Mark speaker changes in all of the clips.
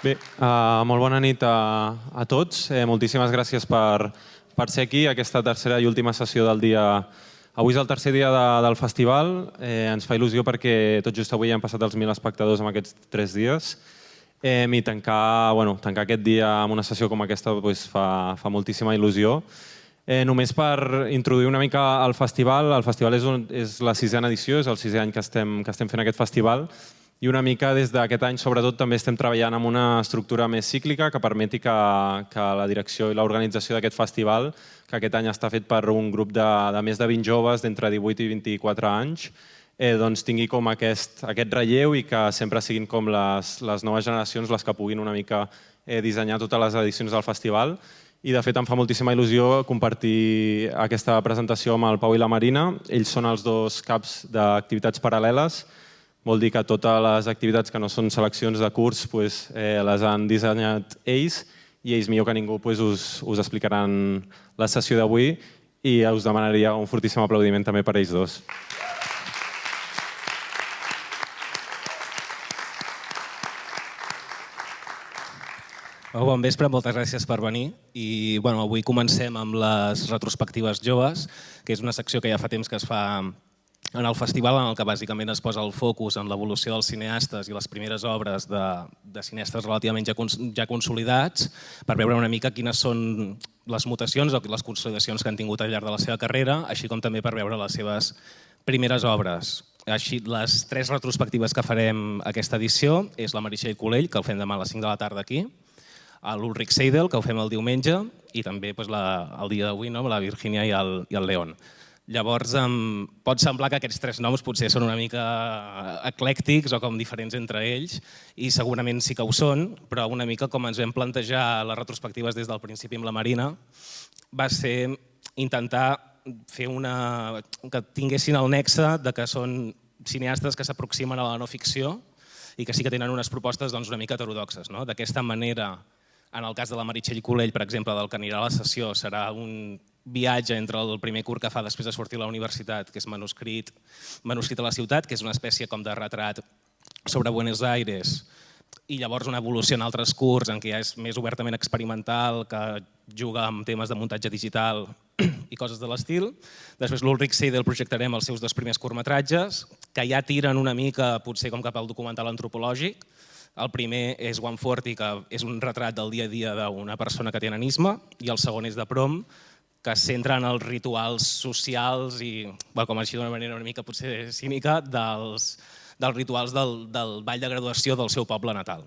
Speaker 1: Bé, molt bona nit a tots. Moltíssimes gràcies per ser aquí, aquesta tercera i última sessió del dia. Avui és el tercer dia del festival. Ens fa il·lusió perquè tot just avui han passat els 1.000 espectadors en aquests 3 dies. I tancar aquest dia amb una sessió com aquesta fa moltíssima il·lusió. Només per introduir una mica el festival. El festival és la 6ª edició, és el 6è any que estem fent aquest festival. I una mica des d'aquest any, sobretot, també estem treballant amb una estructura més cíclica que permeti que la direcció i l'organització d'aquest festival, que aquest any està fet per un grup de més de 20 joves d'entre 18 i 24 anys, doncs tingui com aquest relleu i que sempre siguin com les noves generacions les que puguin una mica dissenyar totes les edicions del festival. I, de fet, em fa moltíssima il·lusió compartir aquesta presentació amb el Pau i la Marina. Ells són els 2 caps d'activitats paral·leles. Vol dir que totes les activitats que no són seleccions de curs les han dissenyat ells i ells millor que ningú us explicaran la sessió d'avui i us demanaria un fortíssim aplaudiment també per ells dos.
Speaker 2: Bon vespre, moltes gràcies per venir. I avui comencem amb les retrospectives joves, que és una secció que ja fa temps que es fa en el festival, en el que bàsicament es posa el focus en l'evolució dels cineastes i les primeres obres de cineastes relativament ja consolidats, per veure una mica quines són les mutacions o les consolidacions que han tingut al llarg de la seva carrera, així com també per veure les seves primeres obres. Així, les 3 retrospectives que farem aquesta edició és la Meritxell Colell, que el fem demà a les 5 de la tarda aquí, l'Ulrich Seidel, que ho fem el diumenge, i també el dia d'avui, la Virginia i el León. Llavors, pot semblar que aquests 3 noms potser són una mica eclèctics o com diferents entre ells, i segurament sí que ho són, però una mica com ens vam plantejar les retrospectives des del principi amb la Marina, va ser intentar fer que tinguessin el nexe de que són cineastes que s'aproximen a la no ficció i que sí que tenen unes propostes una mica heterodoxes. D'aquesta manera, en el cas de la Meritxell Colell, per exemple, del que anirà a la sessió, serà un viatge entre el primer curt que fa després de sortir a la universitat, que és manuscrit a la ciutat, que és una espècie com de retrat sobre Buenos Aires, i llavors una evolució en altres curts en què ja és més obertament experimental, que juga amb temes de muntatge digital i coses de l'estil. Després l'Ulrich Seidel projectarem els seus 2 primers curtmetratges, que ja tiren una mica potser com cap al documental antropològic. El primer és One Forty, que és un retrat del dia a dia d'una persona que té nanisme, i el segon és de Prom, que es centra en els rituals socials i, com així d'una manera una mica potser cínica, dels rituals del ball de graduació del seu poble natal.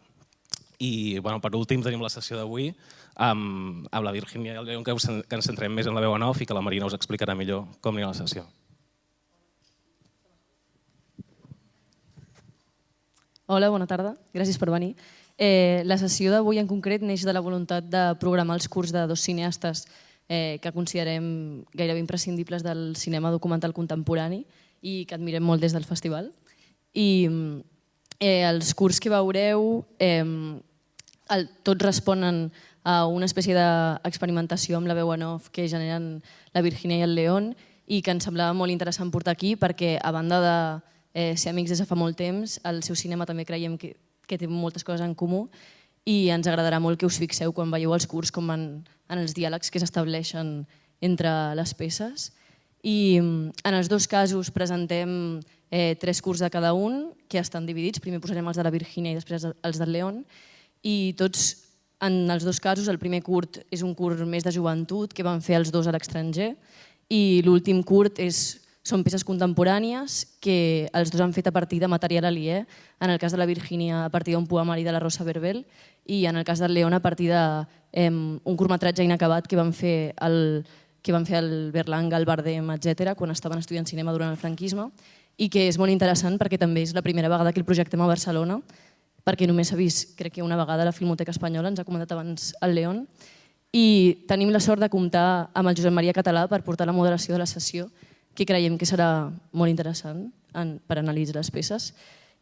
Speaker 2: I per últim tenim la sessió d'avui amb la Virginia i el León, que ens centrem més en la veu en off i que la Marina us explicarà millor com anirà la sessió.
Speaker 3: Hola, bona tarda. Gràcies per venir. La sessió d'avui en concret neix de la voluntat de programar els curts de 2 cineastes que considerem gairebé imprescindibles del cinema documental contemporani i que admirem molt des del festival. I els curts que veureu tots responen a una espècie d'experimentació amb la veu en off que generen la Virginia i el León i que ens semblava molt interessant portar aquí perquè, a banda de ser amics des de fa molt temps, el seu cinema també creiem que té moltes coses en comú i ens agradarà molt que us fixeu quan veieu els curts com en els diàlegs que s'estableixen entre les peces. I en els 2 casos presentem 3 curts de cada un que estan dividits. Primer posarem els de la Virginia i després els del León. I tots, en els 2 casos, el primer curt és un curt més de joventut que van fer els 2 a l'estranger i l'últim curt són peces contemporànies que els 2 han fet a partir de material aliè, en el cas de la Virginia a partir d'un poemari de la Rosa Verbel i en el cas del León a partir d'un curtmetratge inacabat que van fer el Berlanga, el Bardem, etc., quan estaven estudiant cinema durant el franquisme i que és molt interessant perquè també és la primera vegada que el projectem a Barcelona, perquè només s'ha vist, crec que una vegada, a la Filmoteca Espanyola, ens ha comentat abans el León, i tenim la sort de comptar amb el Josep Maria Català per portar la moderació de la sessió, que creiem que serà molt interessant per analitzar les peces.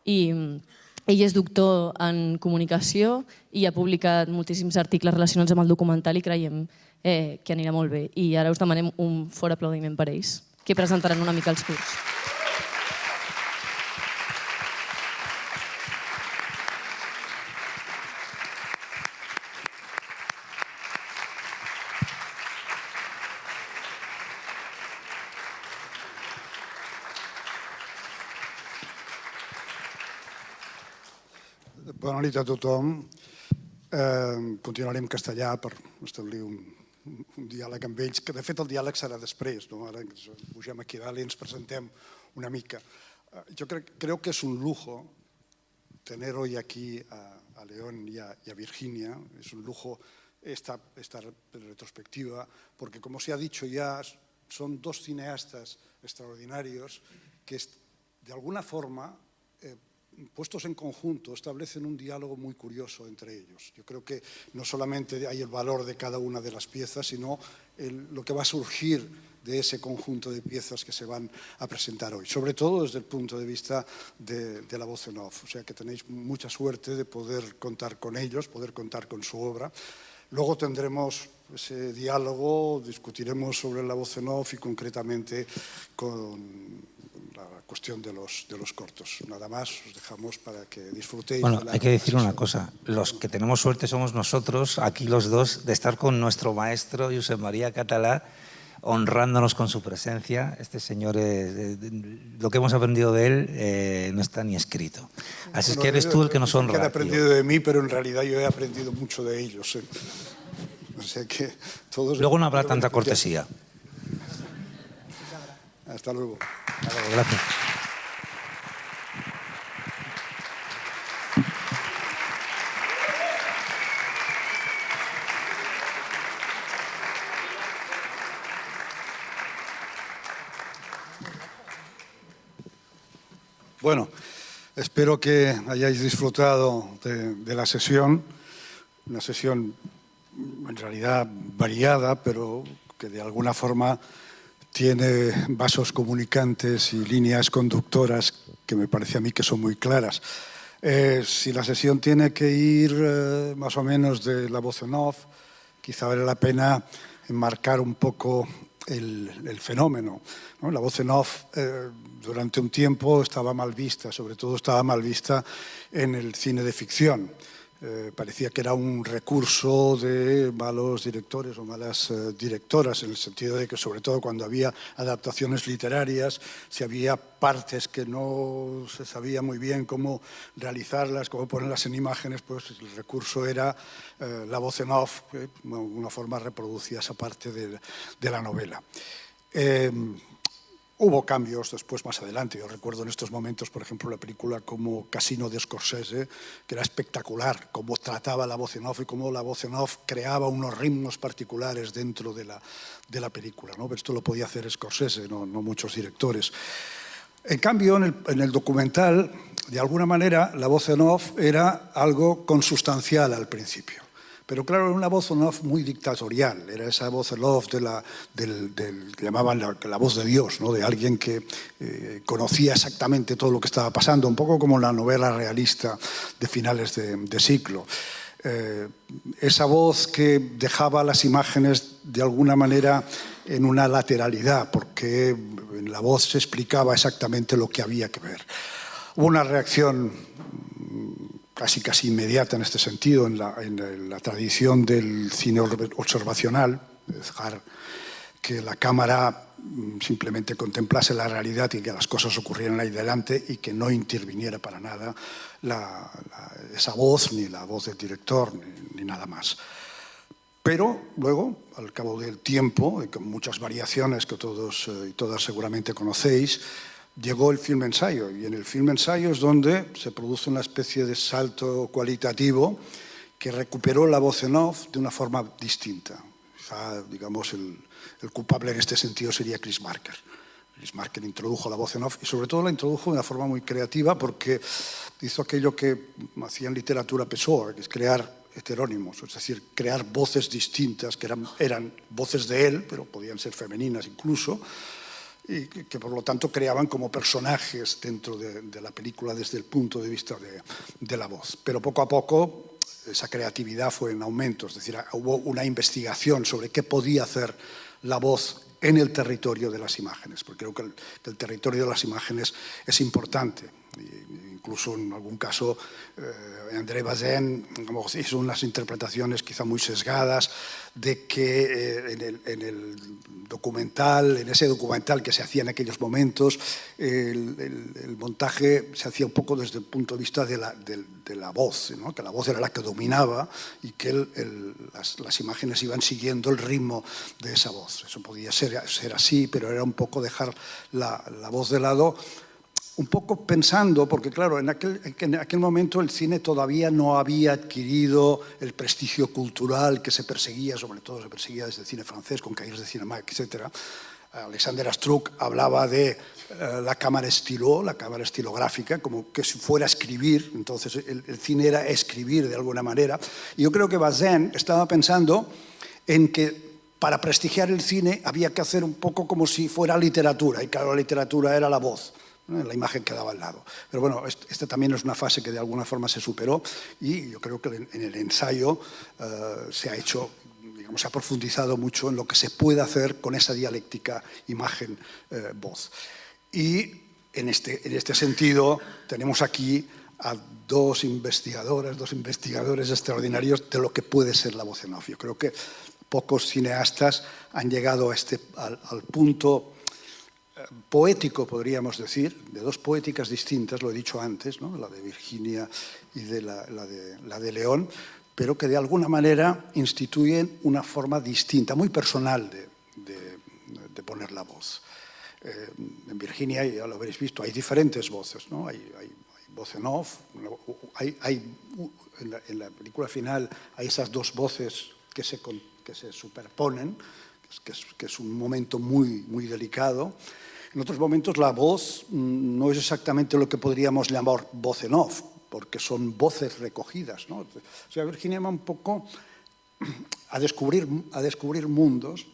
Speaker 3: Ell és doctor en comunicació i ha publicat moltíssims articles relacionats amb el documental i creiem que anirà molt bé. I ara us demanem un fort aplaudiment per ells, que presentaran una mica els curts.
Speaker 4: Bona nit a tothom. Continuaré en castellà per establir un diàleg amb ells, que de fet el diàleg serà després, no? Ara ens pugem aquí dalt i ens presentem una mica. Yo creo que es un lujo tener hoy aquí a León y a Virginia. Es un lujo esta retrospectiva, porque como se ha dicho ya, son dos cineastas extraordinarios que de alguna forma, puestos en conjunto, establecen un diálogo muy curioso entre ellos. Yo creo que no solamente hay el valor de cada una de las piezas, sino lo que va a surgir de ese conjunto de piezas que se van a presentar hoy, sobre todo desde el punto de vista de la voz en off. O sea que tenéis mucha suerte de poder contar con ellos, poder contar con su obra. Luego tendremos ese diálogo, discutiremos sobre la voz en off y concretamente con la cuestión de los cortos. Nada más, os dejamos para que disfrutéis.
Speaker 5: Bueno, hay que decir una cosa, los que tenemos suerte somos nosotros, aquí los dos, de estar con nuestro maestro Josep María Català, honrándonos con su presencia. Este señor, lo que hemos aprendido de él no está ni escrito. Así es que eres tú el que nos honra.
Speaker 4: Han aprendido de mí, pero en realidad yo he aprendido mucho de ellos. O sea que todos...
Speaker 5: Luego no habrá tanta cortesía.
Speaker 4: Hasta luego.
Speaker 5: Hasta luego, gracias.
Speaker 4: Bueno, espero que hayáis disfrutado de la sesión, una sesión en realidad variada, pero que de alguna forma tiene vasos comunicantes y líneas conductoras que me parece a mí que son muy claras. Si la sesión tiene que ir más o menos de la voz en off, quizá vale la pena enmarcar un poco el fenómeno, ¿no? La voz en off durante un tiempo estaba mal vista, sobre todo estaba mal vista en el cine de ficción. Parecía que era un recurso de malos directores o malas directoras, en el sentido de que, sobre todo cuando había adaptaciones literarias, si había partes que no se sabía muy bien cómo realizarlas, cómo ponerlas en imágenes, pues el recurso era la voz en off, que de alguna forma reproducía esa parte de la novela. Hubo cambios después, más adelante. Yo recuerdo en estos momentos, por ejemplo, la película como Casino de Scorsese, que era espectacular, cómo trataba la voz en off y cómo la voz en off creaba unos ritmos particulares dentro de la película, ¿no? Pero esto lo podía hacer Scorsese, no muchos directores. En cambio, en el documental, de alguna manera, la voz en off era algo consustancial al principio. Pero claro, era una voz en off muy dictatorial, era esa voz en off que llamaban la voz de Dios, ¿no? De alguien que conocía exactamente todo lo que estaba pasando, un poco como la novela realista de finales de siglo. Esa voz que dejaba las imágenes de alguna manera en una lateralidad, porque en la voz se explicaba exactamente lo que había que ver. Hubo una reacción casi inmediata en este sentido, en la tradición del cine observacional, de dejar que la cámara simplemente contemplase la realidad y que las cosas ocurrieran ahí delante y que no interviniera para nada esa voz, ni la voz del director, ni nada más. Pero luego, al cabo del tiempo, y con muchas variaciones que todos y todas seguramente conocéis, llegó el film ensayo, y en el film ensayo es donde se produce una especie de salto cualitativo que recuperó la voz en off de una forma distinta. Quizá, digamos, el culpable en este sentido sería Chris Marker. Chris Marker introdujo la voz en off y sobre todo la introdujo de una forma muy creativa porque hizo aquello que hacía en literatura Pessoa, que es crear heterónimos, es decir, crear voces distintas que eran voces de él, pero podían ser femeninas incluso, y que por lo tanto creaban como personajes dentro de la película desde el punto de vista de la voz. Pero poco a poco esa creatividad fue en aumento, es decir, hubo una investigación sobre qué podía hacer la voz en el territorio de las imágenes, porque creo que el territorio de las imágenes es importante. Incluso en algún caso André Bazin hizo unas interpretaciones quizá muy sesgadas de que en el documental, en ese documental que se hacía en aquellos momentos, el montaje se hacía un poco desde el punto de vista de la voz, ¿no? Que la voz era la que dominaba y que las imágenes iban siguiendo el ritmo de esa voz. Eso podía ser así, pero era un poco dejar la voz de lado, un poco pensando, porque claro, en aquel momento el cine todavía no había adquirido el prestigio cultural que se perseguía, sobre todo se perseguía desde el cine francés, con Cahiers de Cinéma, etc. Alexander Astruc hablaba de la cámara estilográfica, como que si fuera a escribir, entonces el cine era escribir de alguna manera. Y yo creo que Bazin estaba pensando en que para prestigiar el cine había que hacer un poco como si fuera literatura, y claro, la literatura era la voz, la imagen quedaba al lado. Pero bueno, esta también es una fase que de alguna forma se superó y yo creo que en el ensayo se ha hecho, digamos, se ha profundizado mucho en lo que se puede hacer con esa dialéctica imagen-voz. Y en este sentido tenemos aquí a dos investigadores extraordinarios de lo que puede ser la voz en off. Yo creo que pocos cineastas han llegado al punto poético, podríamos decir, de dos poéticas distintas, lo he dicho antes, ¿no? La de Virginia y la de León, pero que de alguna manera instituyen una forma distinta, muy personal de poner la voz. En Virginia, ya lo habréis visto, hay diferentes voces, ¿no? Hay voz en off, en la película final hay esas dos voces que se superponen, que es un momento muy, muy delicado. En otros momentos la voz no es exactamente lo que podríamos llamar voz en off, porque son voces recogidas, ¿no? O sea, Virginia va un poco a descubrir mundos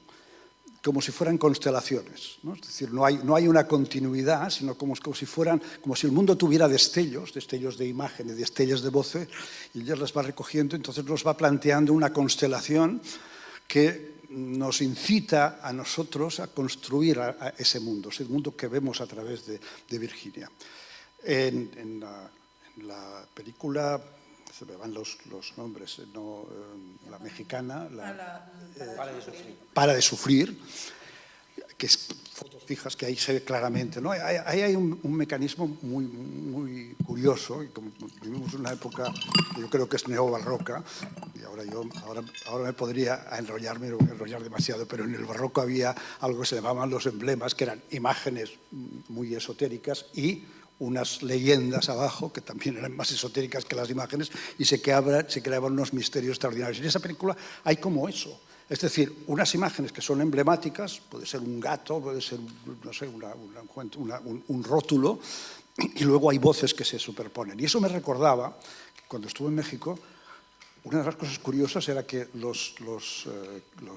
Speaker 4: como si fueran constelaciones, ¿no? Es decir, no hay una continuidad, sino como si el mundo tuviera destellos de imágenes, destellos de voces, y ella las va recogiendo, entonces nos va planteando una constelación que nos incita a nosotros a construir ese mundo que vemos a través de Virginia. En la película, se me van los nombres, no, la mexicana, Para de sufrir, que es fotos fijas, que ahí se ve claramente, ¿no? Ahí hay un mecanismo muy, muy curioso, y como vivimos una época que yo creo que es neobarroca, y ahora me podría enrollar demasiado, pero en el barroco había algo que se llamaban los emblemas, que eran imágenes muy esotéricas y unas leyendas abajo, que también eran más esotéricas que las imágenes, y se creaban unos misterios extraordinarios. En esa película hay como eso. Es decir, unas imágenes que son emblemáticas, puede ser un gato, puede ser, no sé, un rótulo, y luego hay voces que se superponen. Y eso me recordaba, cuando estuve en México, una de las cosas curiosas era que los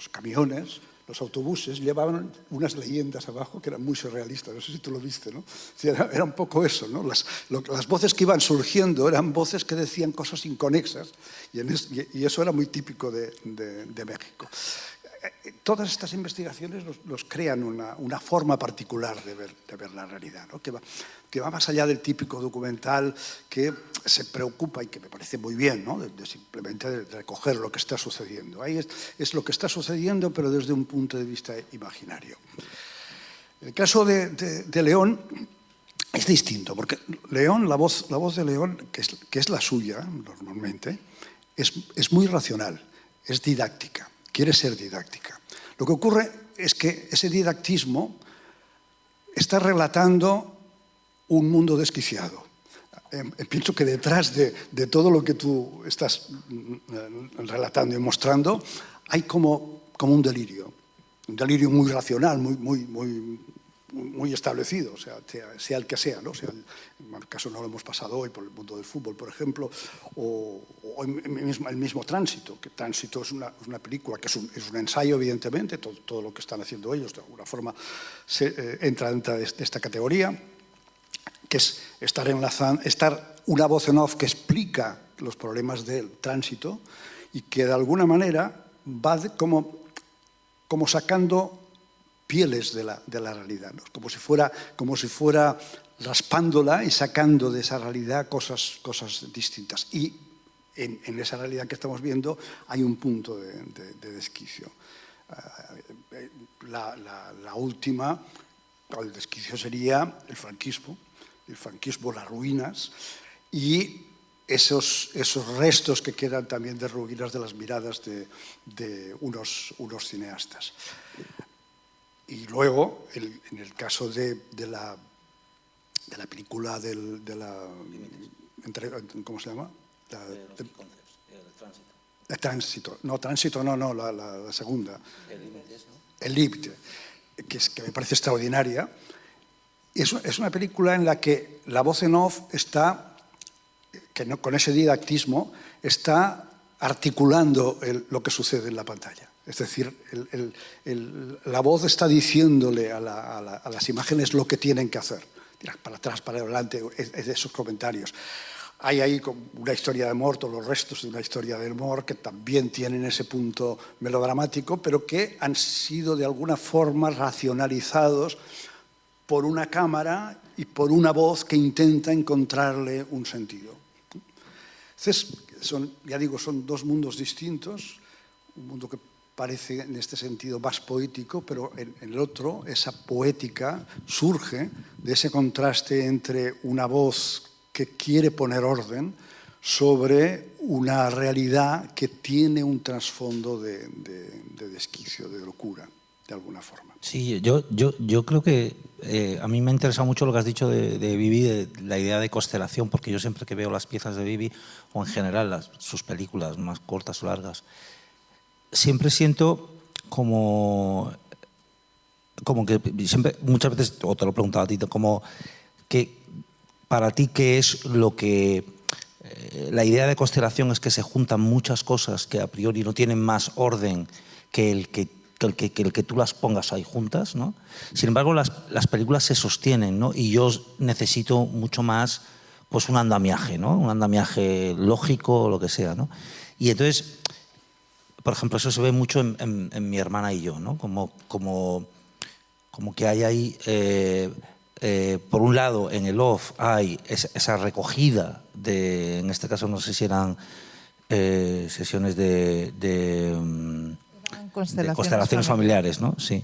Speaker 4: camiones, los autobuses, llevaban unas leyendas abajo que eran muy surrealistas. No sé si tú lo viste, ¿no? Era un poco eso, ¿no? Las voces que iban surgiendo eran voces que decían cosas inconexas y eso era muy típico de México. Todas estas investigaciones nos crean una forma particular de ver la realidad, ¿no? que va más allá del típico documental que se preocupa, y que me parece muy bien, ¿no? de simplemente recoger lo que está sucediendo. Ahí es lo que está sucediendo, pero desde un punto de vista imaginario. En el caso de León es distinto, porque León, la voz de León, que es la suya normalmente, es muy racional, es didáctica. Quiere ser didáctica. Lo que ocurre es que ese didactismo está relatando un mundo desquiciado. Pienso que detrás de todo lo que tú estás relatando y mostrando hay como un delirio muy racional, muy establecido, sea el que sea, ¿no? En el caso no lo hemos pasado hoy por el mundo del fútbol, por ejemplo, o el mismo Tránsito, que Tránsito es una película que es un ensayo, evidentemente, todo lo que están haciendo ellos de alguna forma entra dentro de esta categoría, que es estar una voz en off que explica los problemas del tránsito y que de alguna manera va como sacando pieles de la realidad, ¿no? como si fuera raspándola y sacando de esa realidad cosas distintas. Y en esa realidad que estamos viendo hay un punto de desquicio. La última, el desquicio sería el franquismo, las ruinas y esos restos que quedan también de ruinas de las miradas de unos cineastas. Y luego, en el caso de la película ¿cómo se llama? Tránsito. No, Tránsito no, la segunda. El Límite, que me parece extraordinaria. Es una película en la que la voz en off está, con ese didactismo, está articulando lo que sucede en la pantalla. Es decir, la voz está diciéndole a las imágenes lo que tienen que hacer. Tirar para atrás, para adelante, es de esos comentarios. Hay ahí una historia de amor, todos los restos de una historia de amor que también tienen ese punto melodramático, pero que han sido de alguna forma racionalizados por una cámara y por una voz que intenta encontrarle un sentido. Entonces, ya digo, son dos mundos distintos, un mundo que parece en este sentido más poético, pero en el otro, esa poética surge de ese contraste entre una voz que quiere poner orden sobre una realidad que tiene un trasfondo de desquicio, de locura, de alguna forma.
Speaker 5: Sí, yo creo que a mí me ha interesado mucho lo que has dicho de Bibi, de la idea de constelación, porque yo siempre que veo las piezas de Bibi, o en general sus películas más cortas o largas, siempre siento como que siempre, muchas veces, o te lo he preguntado a ti, como que para ti, ¿qué es lo que... la idea de constelación es que se juntan muchas cosas que a priori no tienen más orden que el que tú las pongas ahí juntas, ¿no? Sin embargo, las películas se sostienen, ¿no? Y yo necesito mucho más pues un andamiaje, ¿no? Un andamiaje lógico o lo que sea, ¿no? Y entonces, por ejemplo, eso se ve mucho en mi hermana y yo, ¿no? Como que hay ahí... por un lado, en el off hay esa recogida de, en este caso no sé si eran sesiones de constelaciones familiares, ¿no? Sí.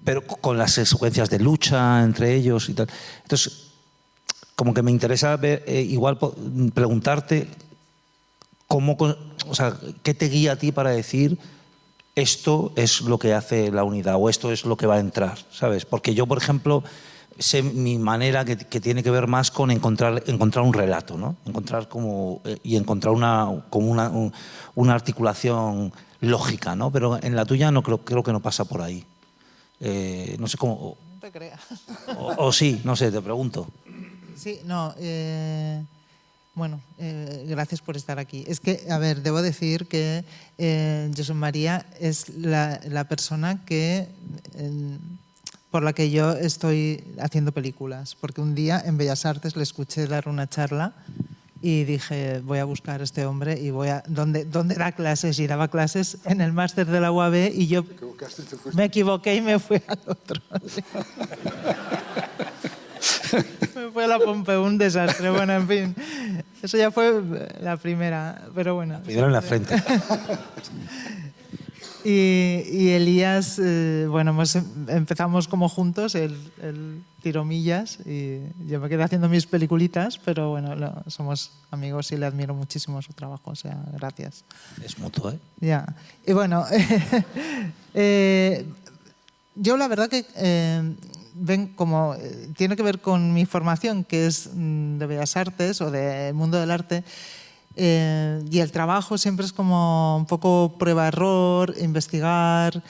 Speaker 5: Pero con las secuencias de lucha entre ellos y tal. Entonces, como que me interesa ver, igual preguntarte qué te guía a ti para decir esto es lo que hace la unidad o esto es lo que va a entrar, ¿sabes? Porque yo, por ejemplo, sé mi manera que tiene que ver más con encontrar un relato, ¿no? Encontrar una articulación lógica, ¿no? Pero en la tuya no creo que no pasa por ahí. No sé cómo...
Speaker 6: No te creas.
Speaker 5: O sí, no sé, te pregunto.
Speaker 6: Sí, no... Bueno, gracias por estar aquí. Es que, a ver, debo decir que Josep María es la persona por la que yo estoy haciendo películas. Porque un día en Bellas Artes le escuché dar una charla y dije, voy a buscar a este hombre y voy a... ¿Dónde da clases? Y daba clases en el máster de la UAB y yo me equivoqué y me fui al otro. Me fue a la Pompeu, un desastre. Bueno, en fin, eso ya fue la primera, pero bueno.
Speaker 5: La primera en la frente.
Speaker 6: Y Elías, bueno, empezamos como juntos, él tiró millas y yo me quedé haciendo mis peliculitas, pero bueno, somos amigos y le admiro muchísimo su trabajo, o sea, gracias.
Speaker 5: Es mutuo, ¿eh?
Speaker 6: Ya. Y bueno, yo la verdad que... ven como tiene que ver con mi formación, que es de Bellas Artes o del mundo del arte, y el trabajo siempre es como un poco prueba-error, investigar.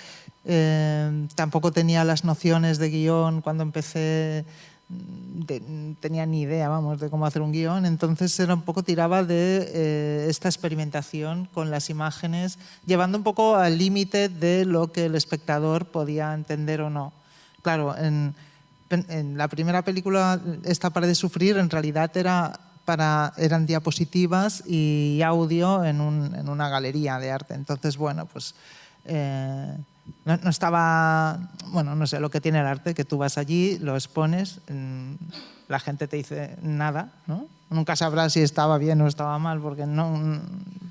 Speaker 6: Tampoco tenía las nociones de guión cuando empecé, tenía ni idea, vamos, de cómo hacer un guión. Entonces era un poco, tiraba de esta experimentación con las imágenes, llevando un poco al límite de lo que el espectador podía entender o no. Claro, en la primera película, esta Para de sufrir, en realidad eran diapositivas y audio en una galería de arte. Entonces, bueno, pues no estaba, bueno, no sé, lo que tiene el arte, que tú vas allí, lo expones, la gente te dice nada, ¿no? Nunca sabrás si estaba bien o estaba mal porque no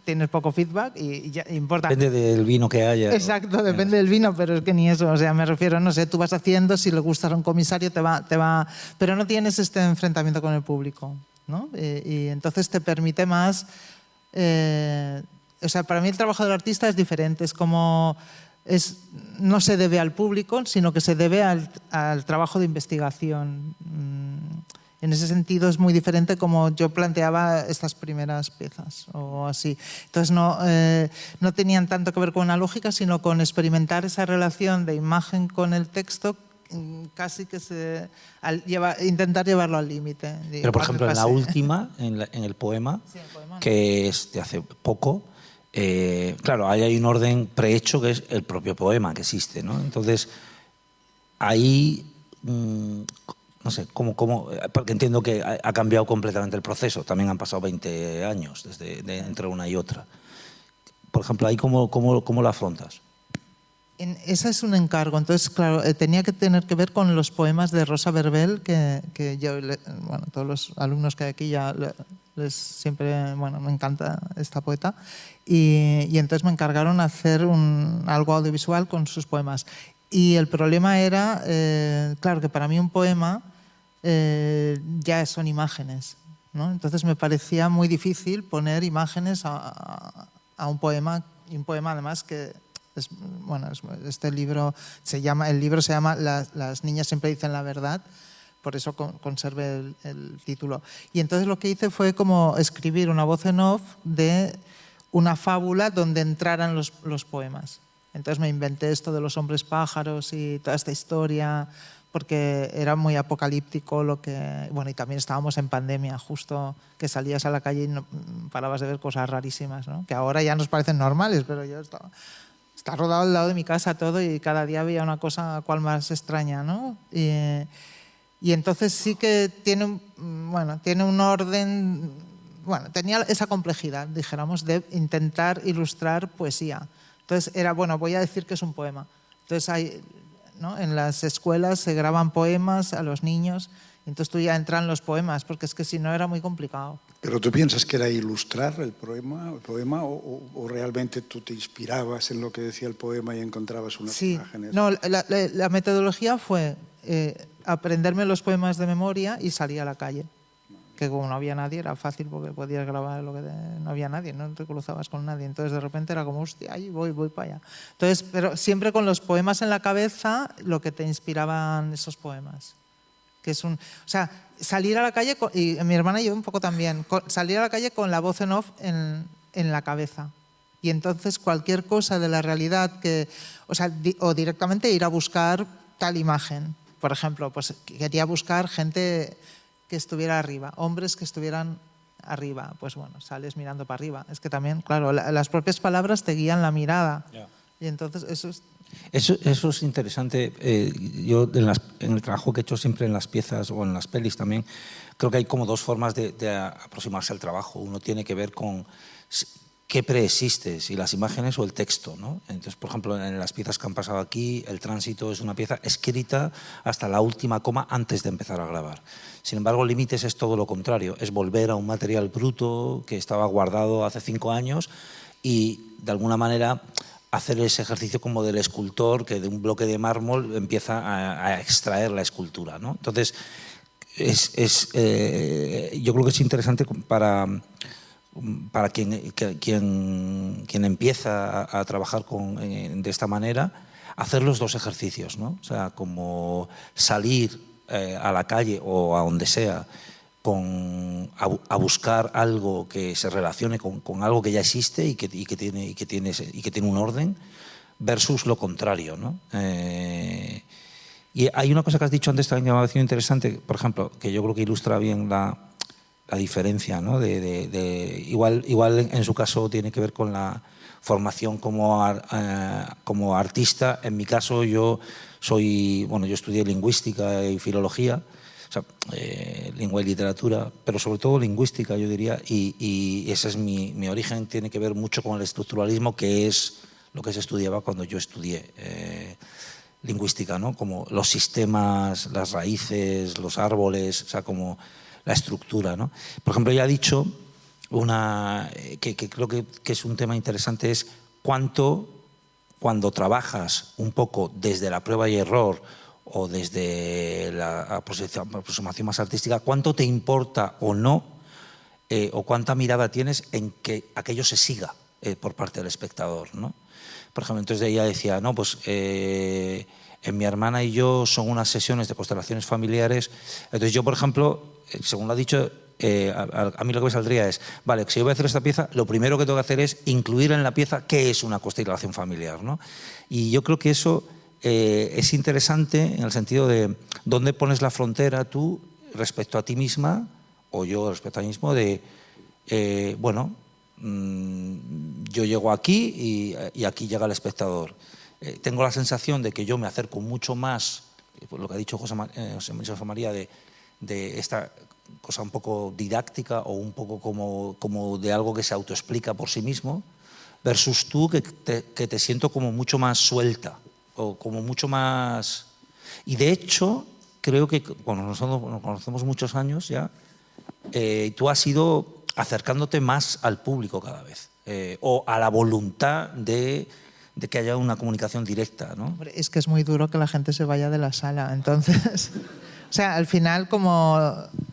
Speaker 6: tienes poco feedback y ya importa.
Speaker 5: Depende del vino que haya.
Speaker 6: Exacto, depende del vino, pero es que ni eso, o sea, me refiero, no sé, tú vas haciendo, si le gusta a un comisario te va, pero no tienes este enfrentamiento con el público, ¿no? Y entonces te permite más, o sea, para mí el trabajo del artista es diferente, es como, no se debe al público, sino que se debe al trabajo de investigación. En ese sentido es muy diferente como yo planteaba estas primeras piezas o así. Entonces no tenían tanto que ver con una lógica, sino con experimentar esa relación de imagen con el texto, casi que intentar llevarlo al límite.
Speaker 5: Pero por ejemplo en la última, en el poema,
Speaker 6: sí, el poema,
Speaker 5: que es de hace poco, claro, ahí hay un orden prehecho que es el propio poema que existe, ¿no? Entonces ahí... no sé, porque entiendo que ha cambiado completamente el proceso. También han pasado 20 años entre una y otra. Por ejemplo, ahí ¿cómo lo afrontas?
Speaker 6: Ese es un encargo. Entonces, claro, tenía que tener que ver con los poemas de Rosa Verbel, que yo, bueno, todos los alumnos que hay aquí ya siempre, bueno, me encanta esta poeta. Y entonces me encargaron hacer algo audiovisual con sus poemas. Y el problema era, claro, que para mí un poema ya son imágenes, ¿no? Entonces me parecía muy difícil poner imágenes a un poema, y un poema además que bueno, este libro se llama Las niñas siempre dicen la verdad, por eso conservé el título. Y entonces lo que hice fue como escribir una voz en off de una fábula donde entraran los poemas. Entonces me inventé esto de los hombres pájaros y toda esta historia, porque era muy apocalíptico bueno, y también estábamos en pandemia, justo que salías a la calle y no parabas de ver cosas rarísimas, ¿no? Que ahora ya nos parecen normales, pero yo está rodado al lado de mi casa todo y cada día había una cosa cual más extraña, ¿no? Y entonces sí que tiene un orden, bueno, tenía esa complejidad, dijéramos, de intentar ilustrar poesía. Entonces era, bueno, voy a decir que es un poema. Entonces ¿no? En las escuelas se graban poemas a los niños, y entonces tú ya entran los poemas, porque es que si no era muy complicado.
Speaker 4: ¿Pero tú piensas que era ilustrar el poema o realmente tú te inspirabas en lo que decía el poema y encontrabas unas imágenes?
Speaker 6: No, la metodología fue aprenderme los poemas de memoria y salir a la calle. Que como no había nadie era fácil porque podías grabar no había nadie, no te cruzabas con nadie. Entonces de repente era como, hostia, ahí voy para allá. Entonces, pero siempre con los poemas en la cabeza, lo que te inspiraban esos poemas. Que es o sea, salir a la calle, y mi hermana y yo un poco también, salir a la calle con la voz en off en la cabeza. Y entonces cualquier cosa de la realidad o directamente ir a buscar tal imagen. Por ejemplo, pues quería buscar gente que estuviera arriba, hombres que estuvieran arriba, pues bueno, sales mirando para arriba. Es que también, claro, las propias palabras te guían la mirada. Yeah. Y entonces eso es
Speaker 5: interesante. Yo en el trabajo que he hecho siempre en las piezas o en las pelis también, creo que hay como dos formas de aproximarse al trabajo. Uno tiene que ver con qué preexiste, si las imágenes o el texto, ¿no? Entonces, por ejemplo, en las piezas que han pasado aquí, El Tránsito es una pieza escrita hasta la última coma antes de empezar a grabar. Sin embargo, Límites es todo lo contrario, es volver a un material bruto que estaba guardado hace 5 años y, de alguna manera, hacer ese ejercicio como del escultor que de un bloque de mármol empieza a extraer la escultura, ¿no? Entonces, yo creo que es interesante para quien empieza a trabajar de esta manera, hacer los dos ejercicios, ¿no? O sea, como salir a la calle o a donde sea a buscar algo que se relacione con algo que ya existe y que tiene un orden, versus lo contrario, ¿no? Y hay una cosa que has dicho antes también que me ha parecido interesante, por ejemplo, que yo creo que ilustra bien la diferencia, ¿no? Igual en su caso tiene que ver con la formación como artista. En mi caso yo estudié lingüística y filología, o sea, lengua y literatura, pero sobre todo lingüística, yo diría, y ese es mi origen, tiene que ver mucho con el estructuralismo, que es lo que se estudiaba cuando yo estudié lingüística, ¿no? Como los sistemas, las raíces, los árboles, o sea, como la estructura, ¿no? Por ejemplo, ya he dicho que creo que es un tema interesante, es cuánto, cuando trabajas un poco desde la prueba y error o desde la aproximación más artística, cuánto te importa o no, o cuánta mirada tienes en que aquello se siga por parte del espectador, ¿no? Por ejemplo, entonces ella decía, no, pues en mi hermana y yo son unas sesiones de constelaciones familiares. Entonces yo, por ejemplo, según lo ha dicho, a mí lo que me saldría es, vale, si yo voy a hacer esta pieza, lo primero que tengo que hacer es incluir en la pieza qué es una constelación familiar, ¿no? Y yo creo que eso es interesante en el sentido de dónde pones la frontera tú respecto a ti misma, o yo respecto a mí mismo, de, bueno, yo llego aquí y aquí llega el espectador. Tengo la sensación de que yo me acerco mucho más, lo que ha dicho José María, de esta cosa un poco didáctica o un poco como de algo que se autoexplica por sí mismo, versus tú que te siento como mucho más suelta o como mucho más... Y de hecho, creo que cuando nos conocemos muchos años ya, tú has ido acercándote más al público cada vez, o a la voluntad de que haya una comunicación directa, ¿no?
Speaker 6: Hombre, es que es muy duro que la gente se vaya de la sala, entonces... O sea, al final como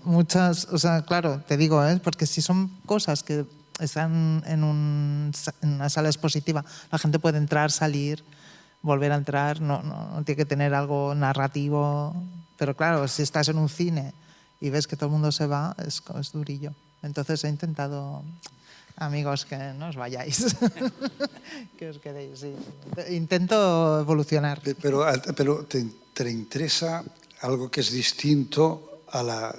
Speaker 6: muchas... O sea, claro, te digo, porque si son cosas que están en una sala expositiva, la gente puede entrar, salir, volver a entrar, no tiene que tener algo narrativo. Pero claro, si estás en un cine y ves que todo el mundo se va, es durillo. Entonces he intentado, amigos, que no os vayáis, que os quedéis. Sí. Intento evolucionar.
Speaker 4: Pero te interesa algo que es distinto a la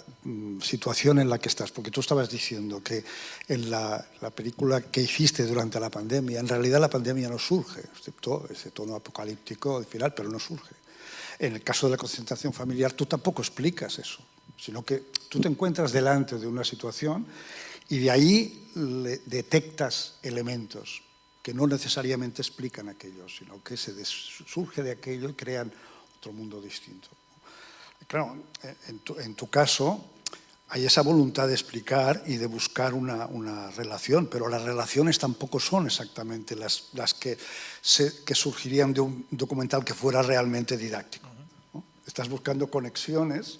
Speaker 4: situación en la que estás, porque tú estabas diciendo que en la película que hiciste durante la pandemia, en realidad la pandemia no surge, excepto ese tono apocalíptico al final, pero no surge. En el caso de la concentración familiar tú tampoco explicas eso, sino que tú te encuentras delante de una situación y de ahí detectas elementos que no necesariamente explican aquello, sino que surge de aquello y crean otro mundo distinto. Claro, en tu caso hay esa voluntad de explicar y de buscar una relación, pero las relaciones tampoco son exactamente las que surgirían de un documental que fuera realmente didáctico, ¿no? Estás buscando conexiones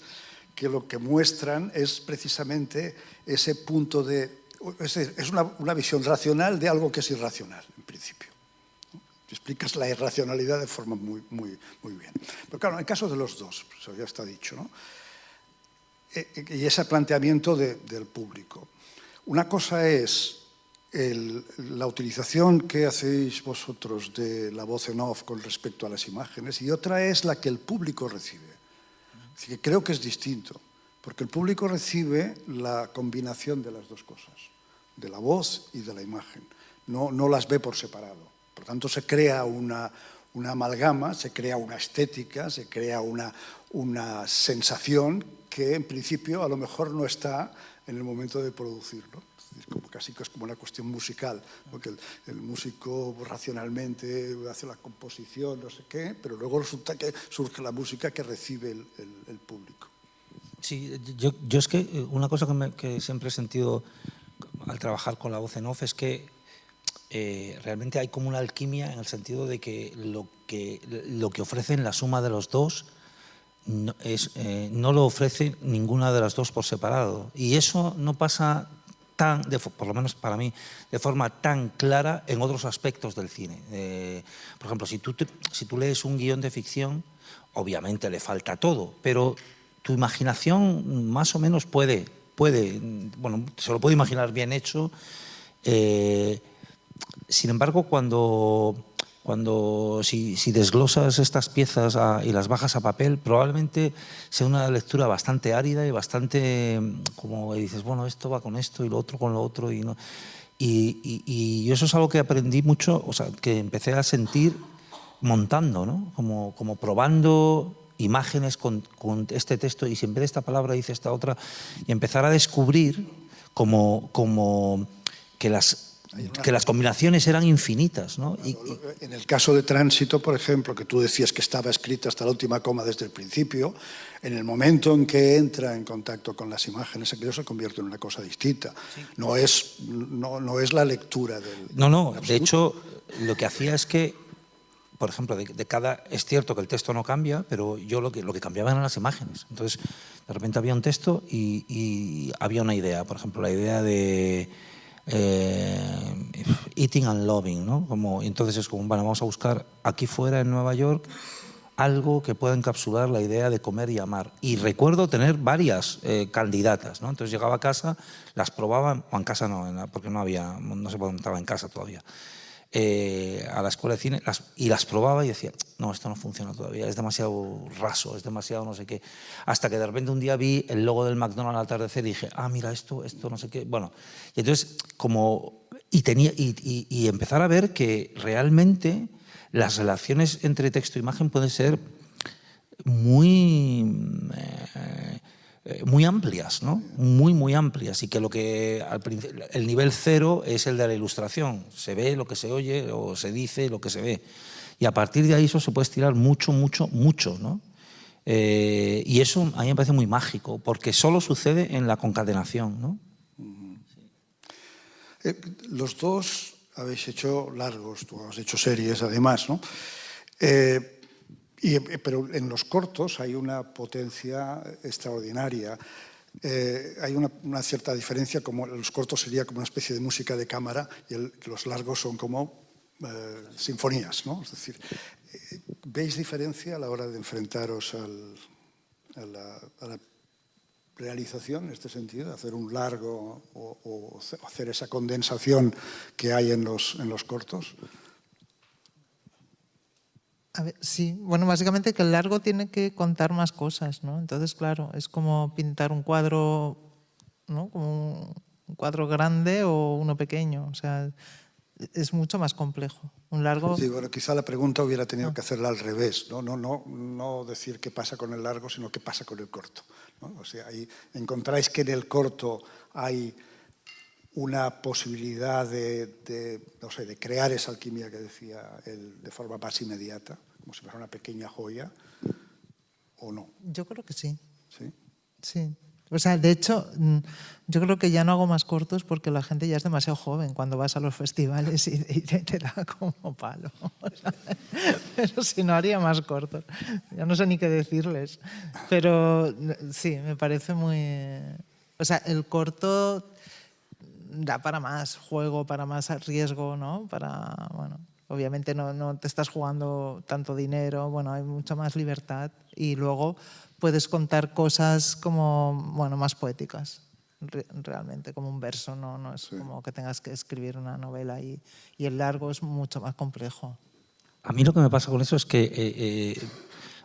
Speaker 4: que lo que muestran es precisamente ese punto de... Es una visión racional de algo que es irracional, en principio. Explicas la irracionalidad de forma muy bien. Pero claro, en el caso de los dos, eso ya está dicho, ¿no? Y ese planteamiento del público. Una cosa es la utilización que hacéis vosotros de la voz en off con respecto a las imágenes, y otra es la que el público recibe. Así que creo que es distinto, porque el público recibe la combinación de las dos cosas, de la voz y de la imagen. No las ve por separado. Por tanto, se crea una amalgama, se crea una estética, se crea una sensación que en principio a lo mejor no está en el momento de producirlo. Casi que es como una cuestión musical, porque el músico racionalmente hace la composición, no sé qué, pero luego resulta que surge la música que recibe el público.
Speaker 5: Sí, yo es que una cosa que siempre he sentido al trabajar con la voz en off es que realmente hay como una alquimia en el sentido de que lo que ofrecen la suma de los dos no lo ofrece ninguna de las dos por separado. Y eso no pasa por lo menos para mí, de forma tan clara en otros aspectos del cine. Por ejemplo, si tú lees un guión de ficción, obviamente le falta todo, pero tu imaginación más o menos puede, bueno, se lo puede imaginar bien hecho. Sin embargo, si desglosas estas piezas y las bajas a papel, probablemente sea una lectura bastante árida y bastante, como dices, bueno, esto va con esto y lo otro con lo otro. Y eso es algo que aprendí mucho, o sea, que empecé a sentir montando, ¿no? Como probando imágenes con este texto, y si en vez de esta palabra dice esta otra, y empezar a descubrir como que que las combinaciones eran infinitas, ¿no?
Speaker 4: En el caso de Tránsito, por ejemplo, que tú decías que estaba escrita hasta la última coma desde el principio, en el momento en que entra en contacto con las imágenes, aquello se convierte en una cosa distinta. No es la lectura del...
Speaker 5: No, de hecho, lo que hacía es que, por ejemplo, es cierto que el texto no cambia, pero yo lo que cambiaba eran las imágenes. Entonces, de repente había un texto y había una idea, por ejemplo, la idea de... eating and loving, ¿no? Entonces es como, bueno, vamos a buscar aquí fuera en Nueva York algo que pueda encapsular la idea de comer y amar. Y recuerdo tener varias candidatas, ¿no? Entonces llegaba a casa, las probaba, o en casa no, porque no se montaba en casa todavía, a la escuela de cine, y las probaba y decía, no, esto no funciona todavía, es demasiado raso, es demasiado no sé qué. Hasta que de repente un día vi el logo del McDonald's al atardecer y dije, mira, esto no sé qué. Bueno, y entonces y empezar a ver que realmente las relaciones entre texto e imagen pueden ser muy amplias, ¿no? Muy amplias, y que el nivel cero es el de la ilustración. Se ve lo que se oye o se dice lo que se ve. Y a partir de ahí eso se puede estirar mucho, ¿no? Y eso a mí me parece muy mágico, porque solo sucede en la concatenación, ¿no?
Speaker 4: Los dos habéis hecho largos, tú has hecho series además, ¿no? Pero en los cortos hay una potencia extraordinaria. Hay una cierta diferencia, como los cortos sería como una especie de música de cámara y los largos son como sinfonías, ¿no? Es decir, ¿veis diferencia a la hora de enfrentaros a la realización en este sentido, hacer un largo o hacer esa condensación que hay en los cortos?
Speaker 6: A ver, sí, bueno, básicamente que el largo tiene que contar más cosas, ¿no? Entonces, claro, es como pintar un cuadro, ¿no? Como un cuadro grande o uno pequeño, o sea, es mucho más complejo. Un largo...
Speaker 4: Sí, bueno, quizá la pregunta hubiera tenido que hacerla al revés, ¿no? No decir qué pasa con el largo, sino qué pasa con el corto, ¿no? O sea, ahí encontráis que en el corto hay una posibilidad de crear esa alquimia que decía él de forma más inmediata, como si fuera una pequeña joya, ¿o no?
Speaker 6: Yo creo que sí.
Speaker 4: ¿Sí?
Speaker 6: Sí. O sea, de hecho, yo creo que ya no hago más cortos porque la gente ya es demasiado joven cuando vas a los festivales y te da como palo. Pero si no, haría más cortos. Ya no sé ni qué decirles. Pero sí, me parece muy... O sea, el corto da para más juego, para más riesgo, ¿no? Bueno, obviamente no te estás jugando tanto dinero, bueno, hay mucha más libertad y luego puedes contar cosas como, bueno, más poéticas, realmente, como un verso, no es como que tengas que escribir una novela y el largo es mucho más complejo.
Speaker 5: A mí lo que me pasa con eso es que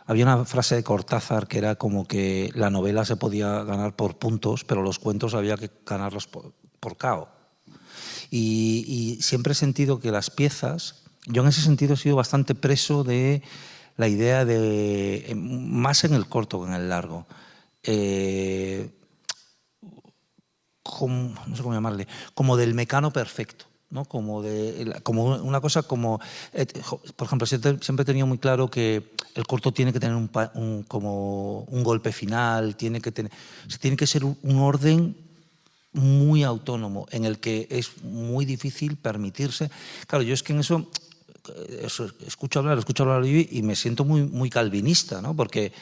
Speaker 5: había una frase de Cortázar que era como que la novela se podía ganar por puntos, pero los cuentos había que ganarlos por KO. Y siempre he sentido que las piezas, yo en ese sentido he sido bastante preso de la idea de, más en el corto que en el largo, no sé cómo llamarle, como del mecano perfecto, ¿no? Como una cosa como, por ejemplo, siempre he tenido muy claro que el corto tiene que tener como un golpe final, tiene que ser un orden muy autónomo, en el que es muy difícil permitirse. Claro, yo es que en eso escucho hablar y me siento muy calvinista, ¿no? Porque,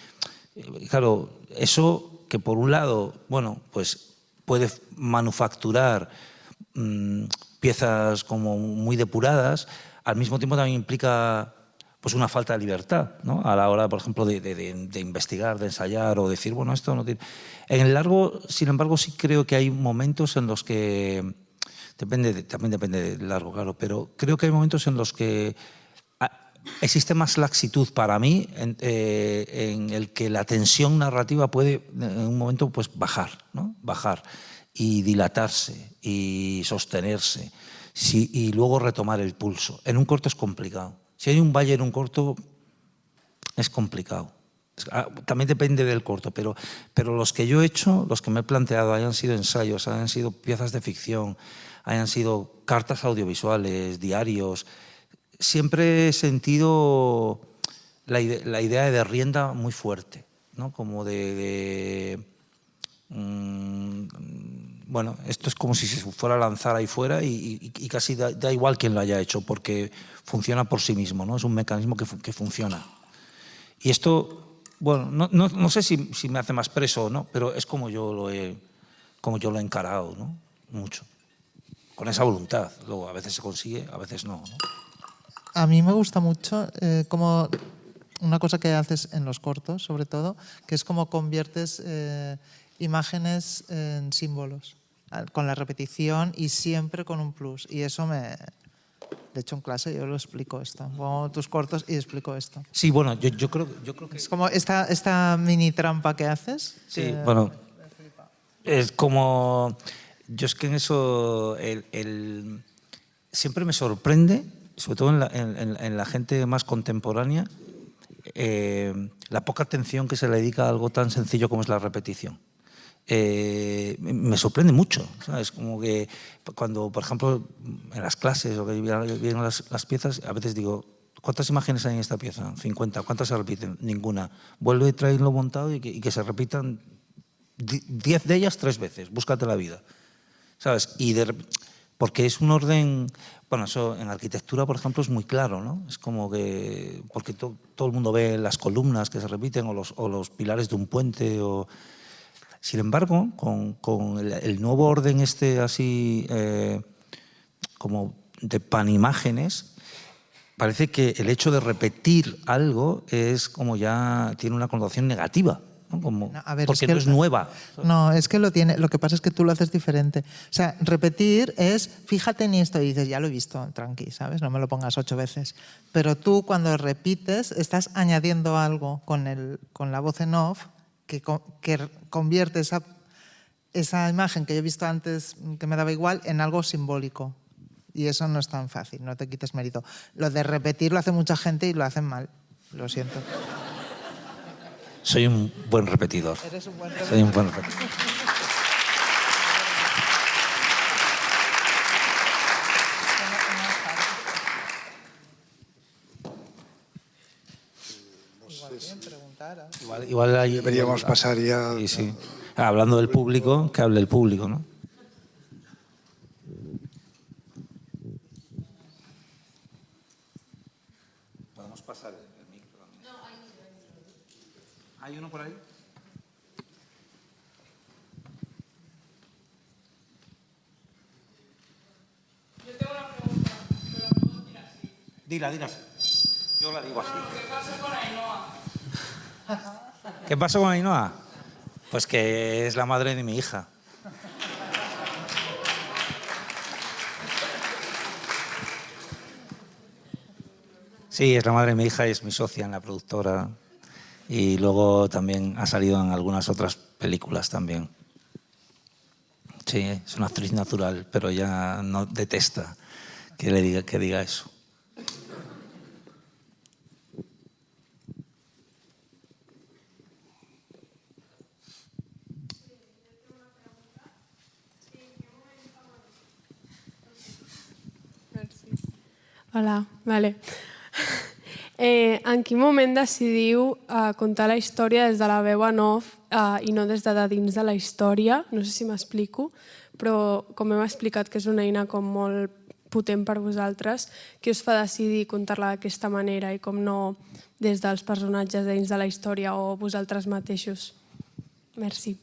Speaker 5: claro, eso que por un lado, bueno, pues puede manufacturar piezas como muy depuradas, al mismo tiempo también implica pues una falta de libertad, ¿no? A la hora, por ejemplo, de investigar, de ensayar o decir, bueno, esto no tiene... En el largo, sin embargo, sí creo que hay momentos en los que... también depende del largo, claro, pero creo que hay momentos en los que existe más laxitud para mí en el que la tensión narrativa puede en un momento pues bajar, ¿no? Bajar y dilatarse y sostenerse y luego retomar el pulso. En un corto es complicado. Si hay un valle en un corto, es complicado. También depende del corto, pero los que yo he hecho, los que me he planteado, hayan sido ensayos, hayan sido piezas de ficción, hayan sido cartas audiovisuales, diarios, siempre he sentido la idea de rienda muy fuerte, ¿no? Como bueno, esto es como si se fuera a lanzar ahí fuera y casi da igual quién lo haya hecho, porque funciona por sí mismo, ¿no? Es un mecanismo que funciona. Y esto... Bueno, no sé si me hace más preso o no, pero es como yo lo he encarado, ¿no? Mucho. Con esa voluntad. Luego, a veces se consigue, a veces no, ¿no?
Speaker 6: A mí me gusta mucho como una cosa que haces en los cortos, sobre todo, que es como conviertes imágenes en símbolos, con la repetición y siempre con un plus. Y eso De hecho, en clase yo lo explico esto. Pongo tus cortos y explico esto.
Speaker 5: Sí, bueno, yo creo que...
Speaker 6: Es como esta mini trampa que haces.
Speaker 5: Sí, bueno, es como... Yo es que en eso siempre me sorprende, sobre todo en la gente más contemporánea, la poca atención que se le dedica a algo tan sencillo como es la repetición. Me sorprende mucho, ¿sabes? Como que cuando, por ejemplo, en las clases o que vienen las piezas, a veces digo, ¿cuántas imágenes hay en esta pieza? 50. ¿Cuántas se repiten? Ninguna. Vuelve a traerlo montado y que se repitan 10 de ellas 3 veces. Búscate la vida, ¿sabes? Porque es un orden... Bueno, eso en arquitectura, por ejemplo, es muy claro, ¿no? Es como que... Porque todo el mundo ve las columnas que se repiten o los pilares de un puente o... Sin embargo, con el nuevo orden así como de panimágenes, parece que el hecho de repetir algo es como ya tiene una connotación negativa, ¿no? Como,
Speaker 6: no, a ver,
Speaker 5: porque no es nueva.
Speaker 6: No, es que lo tiene. Lo que pasa es que tú lo haces diferente. O sea, repetir es, fíjate en esto y dices, ya lo he visto, tranqui, ¿sabes? No me lo pongas 8 veces. Pero tú cuando repites estás añadiendo algo con la voz en off que convierte esa imagen que yo he visto antes, que me daba igual, en algo simbólico. Y eso no es tan fácil, no te quites mérito. Lo de repetir lo hace mucha gente y lo hacen mal. Lo siento.
Speaker 5: Soy un buen repetidor.
Speaker 6: Eres un buen repetidor.
Speaker 5: Soy un buen repetidor. Igual ahí
Speaker 4: deberíamos pasar ya...
Speaker 5: Sí, sí. Hablando del público, que hable el público, ¿no? Podemos pasar el micro también. ¿Hay uno por ahí?
Speaker 7: Yo tengo una pregunta, pero la puedo decir así.
Speaker 5: Dila así. Yo la digo así.
Speaker 7: ¿Qué pasa con Ainhoa?
Speaker 5: ¿Qué pasa con Ainhoa? Pues que es la madre de mi hija. Sí, es la madre de mi hija y es mi socia en la productora. Y luego también ha salido en algunas otras películas también. Sí, es una actriz natural, pero ya no detesta que diga eso.
Speaker 7: Hola, vale. En quin moment decidiu contar la història des de la veu en off i no des de dins de la història? No sé si m'explico, però com hem explicat que és una eina com molt potent per vosaltres, què us fa decidir contar-la d'aquesta manera i com no des dels personatges dins de la història o vosaltres mateixos? Merci.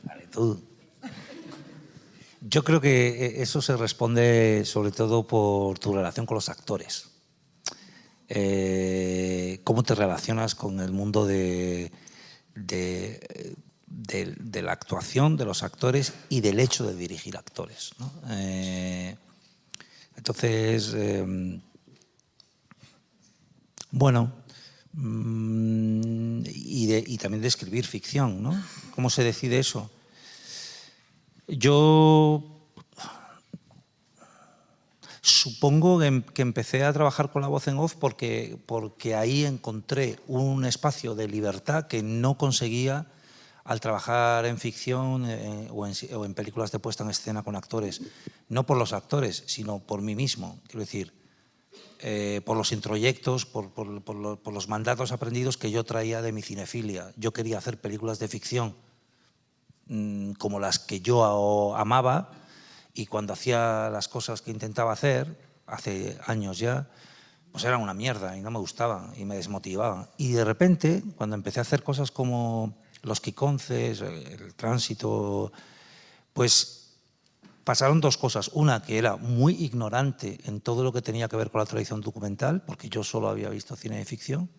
Speaker 5: Vale, tú. Yo creo que eso se responde sobre todo por tu relación con los actores. Cómo te relacionas con el mundo de la actuación, de los actores y del hecho de dirigir actores, ¿no? Entonces, bueno, y también de escribir ficción, ¿no? ¿Cómo se decide eso? Supongo que empecé a trabajar con la voz en off porque ahí encontré un espacio de libertad que no conseguía al trabajar en ficción o en películas de puesta en escena con actores. No por los actores, sino por mí mismo. Quiero decir, por los introyectos, por los mandatos aprendidos que yo traía de mi cinefilia. Yo quería hacer películas de ficción como las que yo amaba, y cuando hacía las cosas que intentaba hacer, hace años ya, pues eran una mierda y no me gustaban y me desmotivaban. Y de repente, cuando empecé a hacer cosas como Los Quiconces, El Tránsito, pues pasaron dos cosas. Una, que era muy ignorante en todo lo que tenía que ver con la tradición documental, porque yo solo había visto cine de ficción,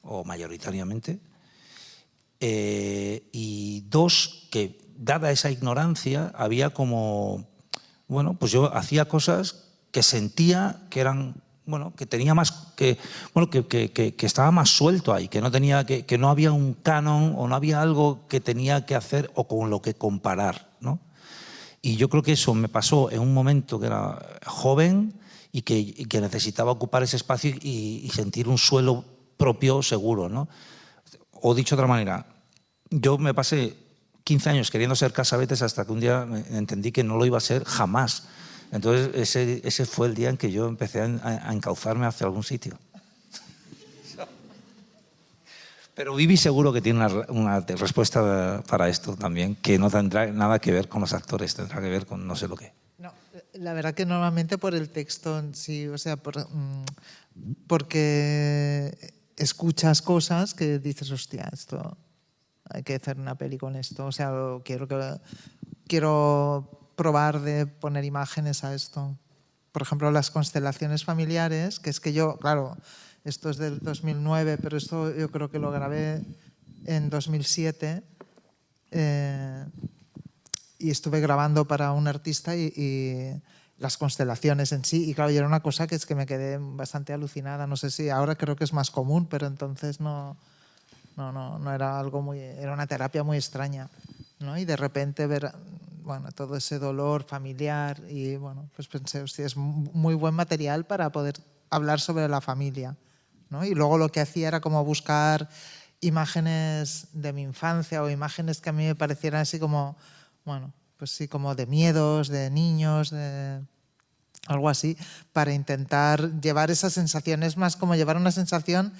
Speaker 5: o mayoritariamente. Y dos, que dada esa ignorancia, había como... Bueno, pues yo hacía cosas que sentía que eran... Bueno, que tenía más... que estaba más suelto ahí, que no había un canon o no había algo que tenía que hacer o con lo que comparar, ¿no? Y yo creo que eso me pasó en un momento que era joven y que necesitaba ocupar ese espacio y sentir un suelo propio seguro, ¿no? O dicho de otra manera, yo me pasé 15 años queriendo ser Cassavetes hasta que un día entendí que no lo iba a ser jamás. Entonces ese fue el día en que yo empecé a encauzarme hacia algún sitio. Pero Vivi seguro que tiene una respuesta para esto también, que no tendrá nada que ver con los actores, tendrá que ver con no sé lo qué.
Speaker 6: No, la verdad que normalmente por el texto en sí, o sea, porque escuchas cosas que dices, hostia, esto hay que hacer una peli con esto, o sea, quiero probar de poner imágenes a esto. Por ejemplo, las constelaciones familiares, que es que yo, claro, esto es del 2009, pero esto yo creo que lo grabé en 2007 y estuve grabando para un artista y las constelaciones en sí, y claro, y era una cosa que es que me quedé bastante alucinada. No sé si ahora creo que es más común, pero entonces no era algo muy... Era una terapia muy extraña, ¿no? Y de repente ver, bueno, todo ese dolor familiar y, bueno, pues pensé, hostia, es muy buen material para poder hablar sobre la familia, ¿no? Y luego lo que hacía era como buscar imágenes de mi infancia o imágenes que a mí me parecieran así como, bueno, pues sí, como de miedos, de niños, de algo así, para intentar llevar esas sensaciones, más como llevar una sensación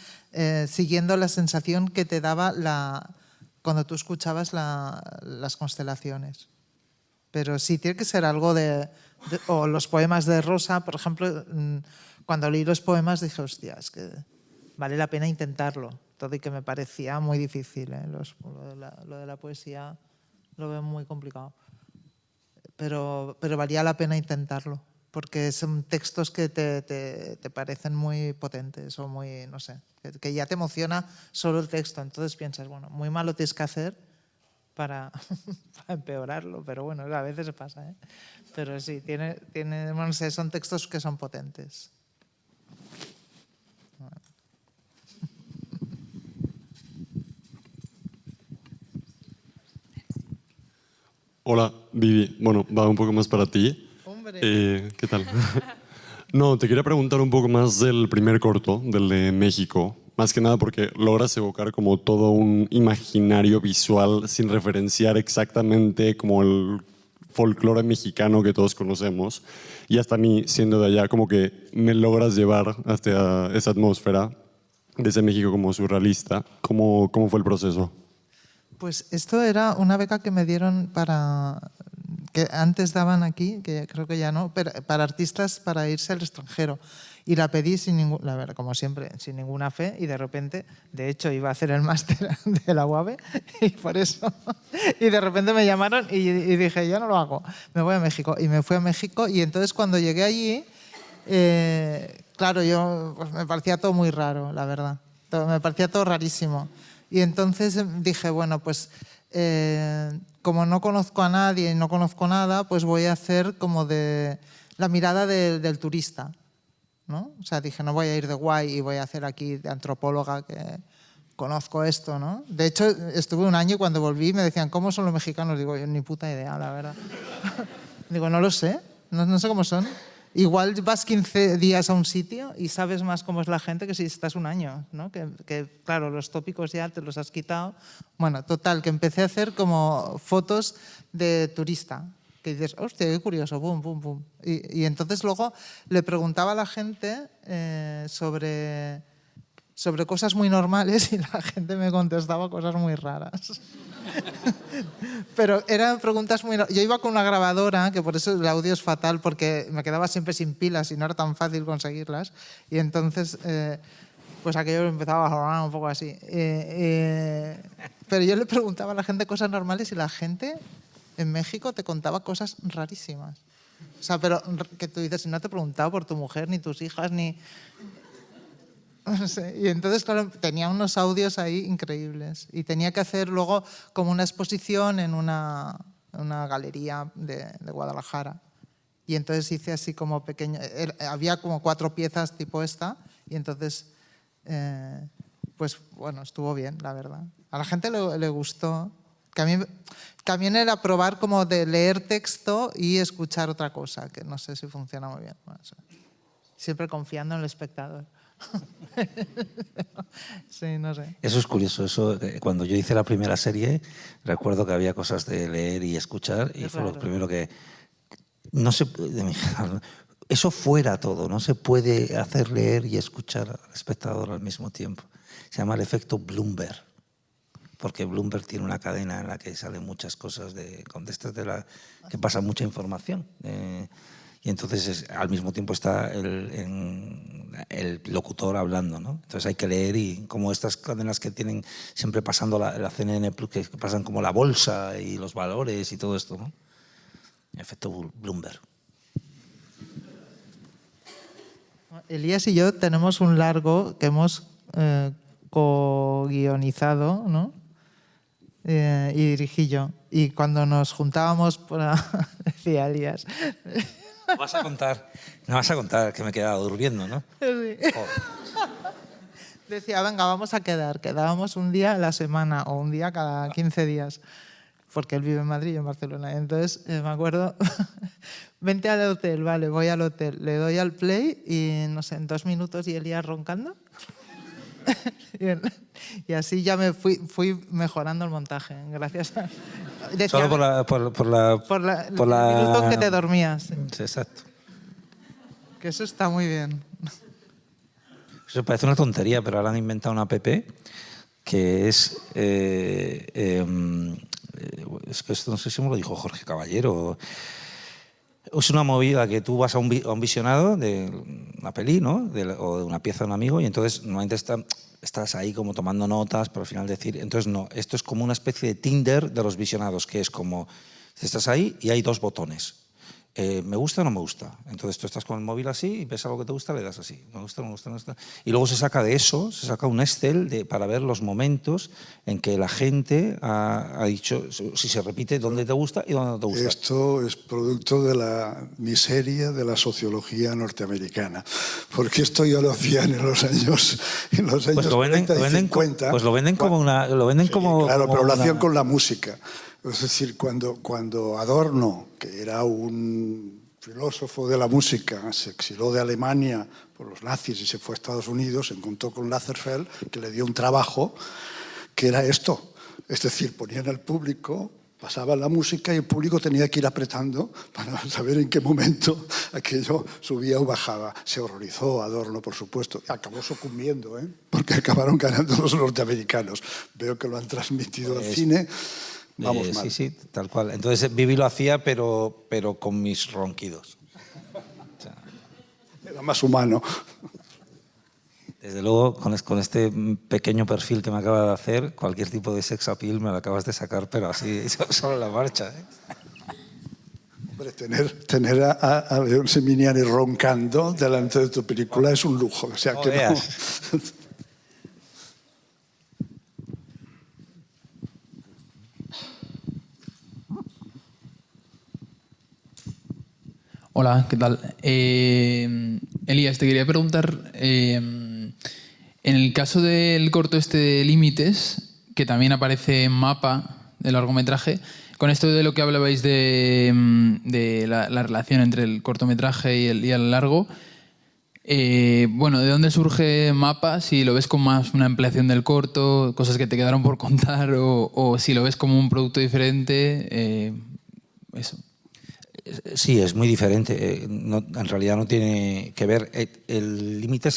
Speaker 6: siguiendo la sensación que te daba cuando tú escuchabas las constelaciones. Pero sí, tiene que ser algo o los poemas de Rosa, por ejemplo, cuando leí los poemas dije, hostia, es que vale la pena intentarlo, todo y que me parecía muy difícil, ¿eh? Lo de la poesía lo veo muy complicado, pero valía la pena intentarlo, porque son textos que te parecen muy potentes o muy, no sé, que ya te emociona solo el texto, entonces piensas, bueno, muy mal lo tienes que hacer para empeorarlo, pero bueno, a veces se pasa, ¿eh? Pero sí, no sé, son textos que son potentes.
Speaker 8: Hola, Vivi. Bueno, va un poco más para ti.
Speaker 6: Hombre.
Speaker 8: ¿Qué tal? No, te quería preguntar un poco más del primer corto, del de México. Más que nada porque logras evocar como todo un imaginario visual sin referenciar exactamente como el folclore mexicano que todos conocemos. Y hasta a mí, siendo de allá, como que me logras llevar hasta esa atmósfera de ese México como surrealista. ¿Cómo fue el proceso?
Speaker 6: Pues esto era una beca que me dieron que antes daban aquí, que creo que ya no, para artistas para irse al extranjero. Y la pedí la verdad, como siempre, sin ninguna fe, y de repente, de hecho, iba a hacer el máster de la UAB y por eso, y de repente me llamaron y dije, yo no lo hago, me voy a México. Y me fui a México y entonces cuando llegué allí, claro, pues me parecía todo muy raro, la verdad. Me parecía todo rarísimo. Y entonces dije, bueno, pues como no conozco a nadie y no conozco nada, pues voy a hacer como de la mirada del turista, ¿no? O sea, dije, no voy a ir de guay y voy a hacer aquí de antropóloga que conozco esto, ¿no? De hecho, estuve un año y cuando volví me decían, ¿cómo son los mexicanos? Digo, yo ni puta idea, la verdad. Digo, no lo sé, no sé cómo son. igual vas 15 días a un sitio y sabes más cómo es la gente que si estás un año, ¿no? Que claro, los tópicos ya te los has quitado. Bueno, total, que empecé a hacer como fotos de turista, que dices, hostia, qué curioso, boom, boom, boom. Y entonces luego le preguntaba a la gente sobre cosas muy normales y la gente me contestaba cosas muy raras. Pero eran preguntas muy... Yo iba con una grabadora, que por eso el audio es fatal, porque me quedaba siempre sin pilas y no era tan fácil conseguirlas. Y entonces, pues aquello empezaba a jorrar un poco así. Pero yo le preguntaba a la gente cosas normales y la gente en México te contaba cosas rarísimas. O sea, pero que tú dices, no te he preguntado por tu mujer, ni tus hijas, ni... No sé. Y entonces, claro, tenía unos audios ahí increíbles. Y tenía que hacer luego como una exposición en una galería de Guadalajara. Y entonces hice así como pequeño... Había como 4 piezas tipo esta. Y entonces, pues bueno, estuvo bien, la verdad. A la gente le gustó. Que a mí también era probar como de leer texto y escuchar otra cosa, que no sé si funciona muy bien. Bueno, siempre confiando en el espectador. Sí, no sé.
Speaker 5: Eso es curioso. Eso, cuando yo hice la primera serie, recuerdo que había cosas de leer y escuchar y fue lo primero que... No se, eso fuera todo, no se puede hacer leer y escuchar al espectador al mismo tiempo. Se llama el efecto Bloomberg, porque Bloomberg tiene una cadena en la que salen muchas cosas que pasa mucha información. Y entonces al mismo tiempo está el locutor hablando, ¿no? Entonces hay que leer y como estas cadenas que tienen siempre pasando la CNN Plus, que pasan como la bolsa y los valores y todo esto, ¿no? Efecto Bloomberg.
Speaker 6: Elías y yo tenemos un largo que hemos co-guionizado, ¿no? Y dirigí yo. Y cuando nos juntábamos, decía Elías...
Speaker 5: Vas a contar, no vas a contar que me he quedado durmiendo, ¿no?
Speaker 6: Sí. Decía, venga, vamos a quedar. Quedábamos un día a la semana o un día cada 15 días, porque él vive en Madrid y yo en Barcelona. Entonces, me acuerdo, vente al hotel, vale, voy al hotel, le doy al play y, no sé, en 2 minutos y Elías roncando. Y así ya me fui mejorando el montaje, gracias a... Decía,
Speaker 5: solo por
Speaker 6: el minuto que te dormías.
Speaker 5: Sí, exacto.
Speaker 6: Que eso está muy bien.
Speaker 5: Eso parece una tontería, pero ahora han inventado una app que es que esto no sé si me lo dijo Jorge Caballero. Es una movida que tú vas a un visionado de una peli, ¿no? O de una pieza de un amigo y entonces normalmente estás ahí como tomando notas, pero al final decir... Entonces no, esto es como una especie de Tinder de los visionados, que es como... Estás ahí y hay 2 botones. ¿Me gusta o no me gusta? Entonces tú estás con el móvil así y ves algo que te gusta, le das así. Me gusta, no me gusta, no me gusta. Y luego se saca de eso, se saca un Excel para ver los momentos en que la gente ha dicho si se repite dónde te gusta y dónde no te gusta.
Speaker 4: Esto es producto de la miseria de la sociología norteamericana. Porque esto ya lo hacían en los años,
Speaker 5: pues lo venden,
Speaker 4: 40 y 50.
Speaker 5: Pues lo venden como una... Lo venden como,
Speaker 4: claro,
Speaker 5: como
Speaker 4: pero lo
Speaker 5: una...
Speaker 4: hacían con la música. Es decir, cuando Adorno, que era un filósofo de la música, se exiló de Alemania por los nazis y se fue a Estados Unidos, se encontró con Lagerfeld, que le dio un trabajo que era esto. Es decir, ponían al público, pasaban la música y el público tenía que ir apretando para saber en qué momento aquello subía o bajaba. Se horrorizó Adorno, por supuesto. Acabó sucumbiendo, porque acabaron ganando los norteamericanos. Veo que lo han transmitido al cine. Vamos mal.
Speaker 5: Sí, tal cual. Entonces Vivi lo hacía, pero con mis ronquidos. O sea,
Speaker 4: era más humano.
Speaker 5: Desde luego, con este pequeño perfil que me acaba de hacer, cualquier tipo de sex appeal me lo acabas de sacar, pero así, solo en la marcha.
Speaker 4: Hombre, tener a León Seminiani roncando delante de tu película es un lujo. O sea,
Speaker 5: no
Speaker 4: que
Speaker 5: veas.
Speaker 4: No...
Speaker 9: Hola, ¿qué tal? Elías, te quería preguntar, en el caso del corto este de Límites, que también aparece en Mapa, de largometraje, con esto de lo que hablabais de la relación entre el cortometraje y el largo, bueno, ¿de dónde surge Mapa? Si lo ves como más una ampliación del corto, cosas que te quedaron por contar, o si lo ves como un producto diferente, eso.
Speaker 5: Sí, es muy diferente. En realidad no tiene que ver. El límite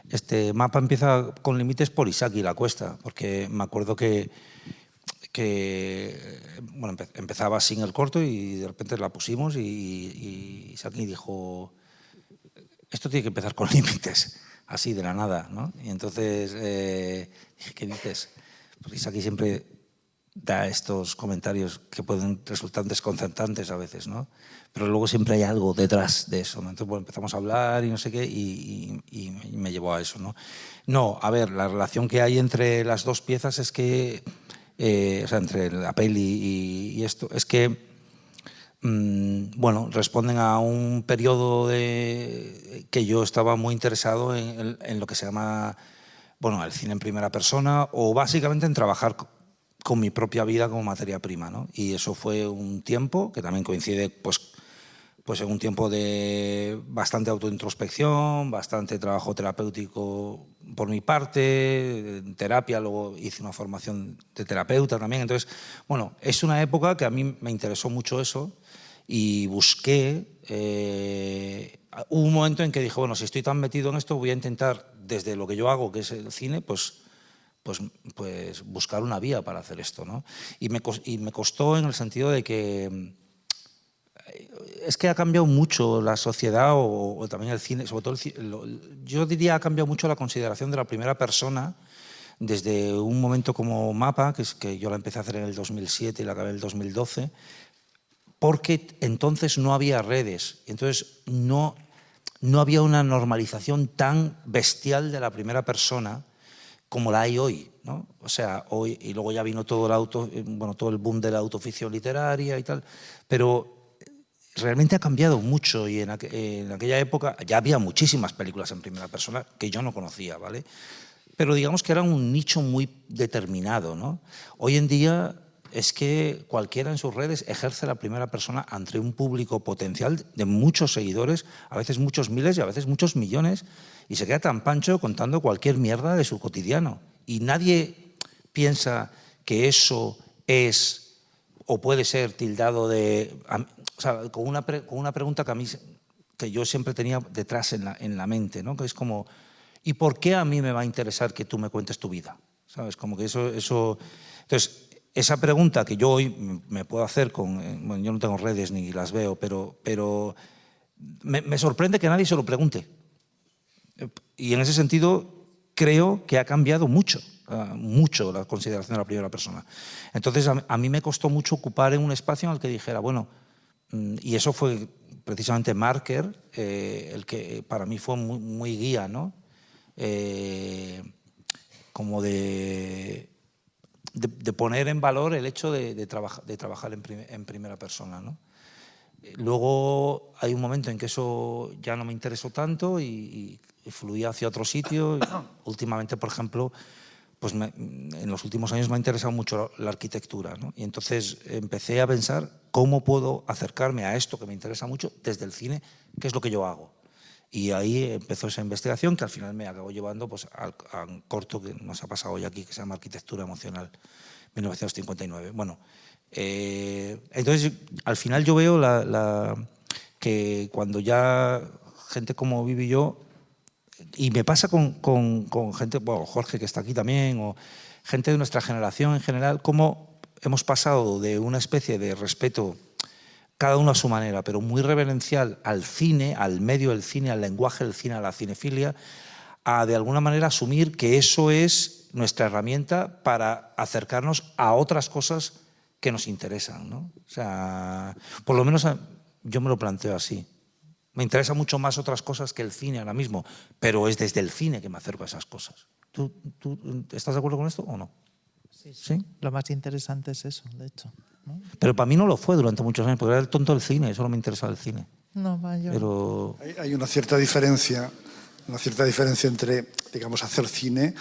Speaker 5: este Mapa empieza con límites por Isaki La Cuesta, porque me acuerdo que bueno, empezaba sin el corto y de repente la pusimos y Isaki dijo, esto tiene que empezar con límites, así de la nada, ¿no? Y entonces dije, ¿qué dices? Porque Isaki siempre da estos comentarios que pueden resultar desconcertantes a veces, ¿no? Pero luego siempre hay algo detrás de eso, ¿no? Entonces, bueno, empezamos a hablar y no sé qué y me llevó a eso, ¿no? No, a ver, la relación que hay entre las dos piezas es que, o sea, entre la peli y esto, es que, bueno, responden a un periodo que yo estaba muy interesado en lo que se llama, bueno, el cine en primera persona o básicamente en trabajar con mi propia vida como materia prima, ¿no? Y eso fue un tiempo que también coincide pues en un tiempo de bastante autointrospección, bastante trabajo terapéutico por mi parte, terapia, luego hice una formación de terapeuta también. Entonces, bueno, es una época que a mí me interesó mucho eso y busqué, hubo un momento en que dije, bueno, si estoy tan metido en esto, voy a intentar, desde lo que yo hago, que es el cine, pues buscar una vía para hacer esto, ¿no? Y me costó en el sentido de que es que ha cambiado mucho la sociedad o también el cine, sobre todo yo diría ha cambiado mucho la consideración de la primera persona desde un momento como Mapa, que es que yo la empecé a hacer en el 2007 y la acabé en el 2012, porque entonces no había redes, entonces no había una normalización tan bestial de la primera persona como la hay hoy, ¿no? O sea, hoy, y luego ya vino todo el boom de la autoficción literaria y tal, pero realmente ha cambiado mucho y en aquella época ya había muchísimas películas en primera persona que yo no conocía, ¿vale? Pero digamos que era un nicho muy determinado, ¿no? Hoy en día es que cualquiera en sus redes ejerce la primera persona ante un público potencial de muchos seguidores, a veces muchos miles y a veces muchos millones, y se queda tan pancho contando cualquier mierda de su cotidiano. Y nadie piensa que eso es o puede ser tildado de... O sea, con una pregunta que yo siempre tenía detrás en la mente, ¿no? Que es como, ¿y por qué a mí me va a interesar que tú me cuentes tu vida? ¿Sabes? Como que eso... Entonces, esa pregunta que yo hoy me puedo hacer bueno, yo no tengo redes ni las veo, pero me sorprende que nadie se lo pregunte. Y en ese sentido creo que ha cambiado mucho la consideración de la primera persona. Entonces a mí me costó mucho ocupar en un espacio en el que dijera, bueno, y eso fue precisamente Marker, el que para mí fue muy guía, ¿no? Como de poner en valor el hecho de trabajar en primera persona, ¿no? Luego hay un momento en que eso ya no me interesó tanto y fluía hacia otro sitio. Últimamente, por ejemplo, pues en los últimos años me ha interesado mucho la arquitectura, ¿no? Y entonces empecé a pensar cómo puedo acercarme a esto que me interesa mucho desde el cine, que es lo que yo hago. Y ahí empezó esa investigación que al final me acabó llevando pues, a un corto que nos ha pasado hoy aquí, que se llama Arquitectura Emocional, 1959. Bueno, entonces al final yo veo que cuando ya gente como Vivi y yo, y me pasa con gente, bueno, Jorge que está aquí también, o gente de nuestra generación en general, cómo hemos pasado de una especie de respeto, cada uno a su manera, pero muy reverencial al cine, al medio del cine, al lenguaje del cine, a la cinefilia, a de alguna manera asumir que eso es nuestra herramienta para acercarnos a otras cosas que nos interesan, ¿no? O sea, por lo menos yo me lo planteo así. Me interesan mucho más otras cosas que el cine ahora mismo, pero es desde el cine que me acerco a esas cosas. ¿Tú estás de acuerdo con esto o no?
Speaker 6: Sí,
Speaker 5: sí.
Speaker 6: Lo más interesante es eso, de hecho, ¿no?
Speaker 5: Pero para mí no lo fue durante muchos años, porque era el tonto del cine, solo me interesaba el cine.
Speaker 6: No, yo...
Speaker 5: Pero...
Speaker 4: Hay una cierta diferencia entre, digamos, hacer cine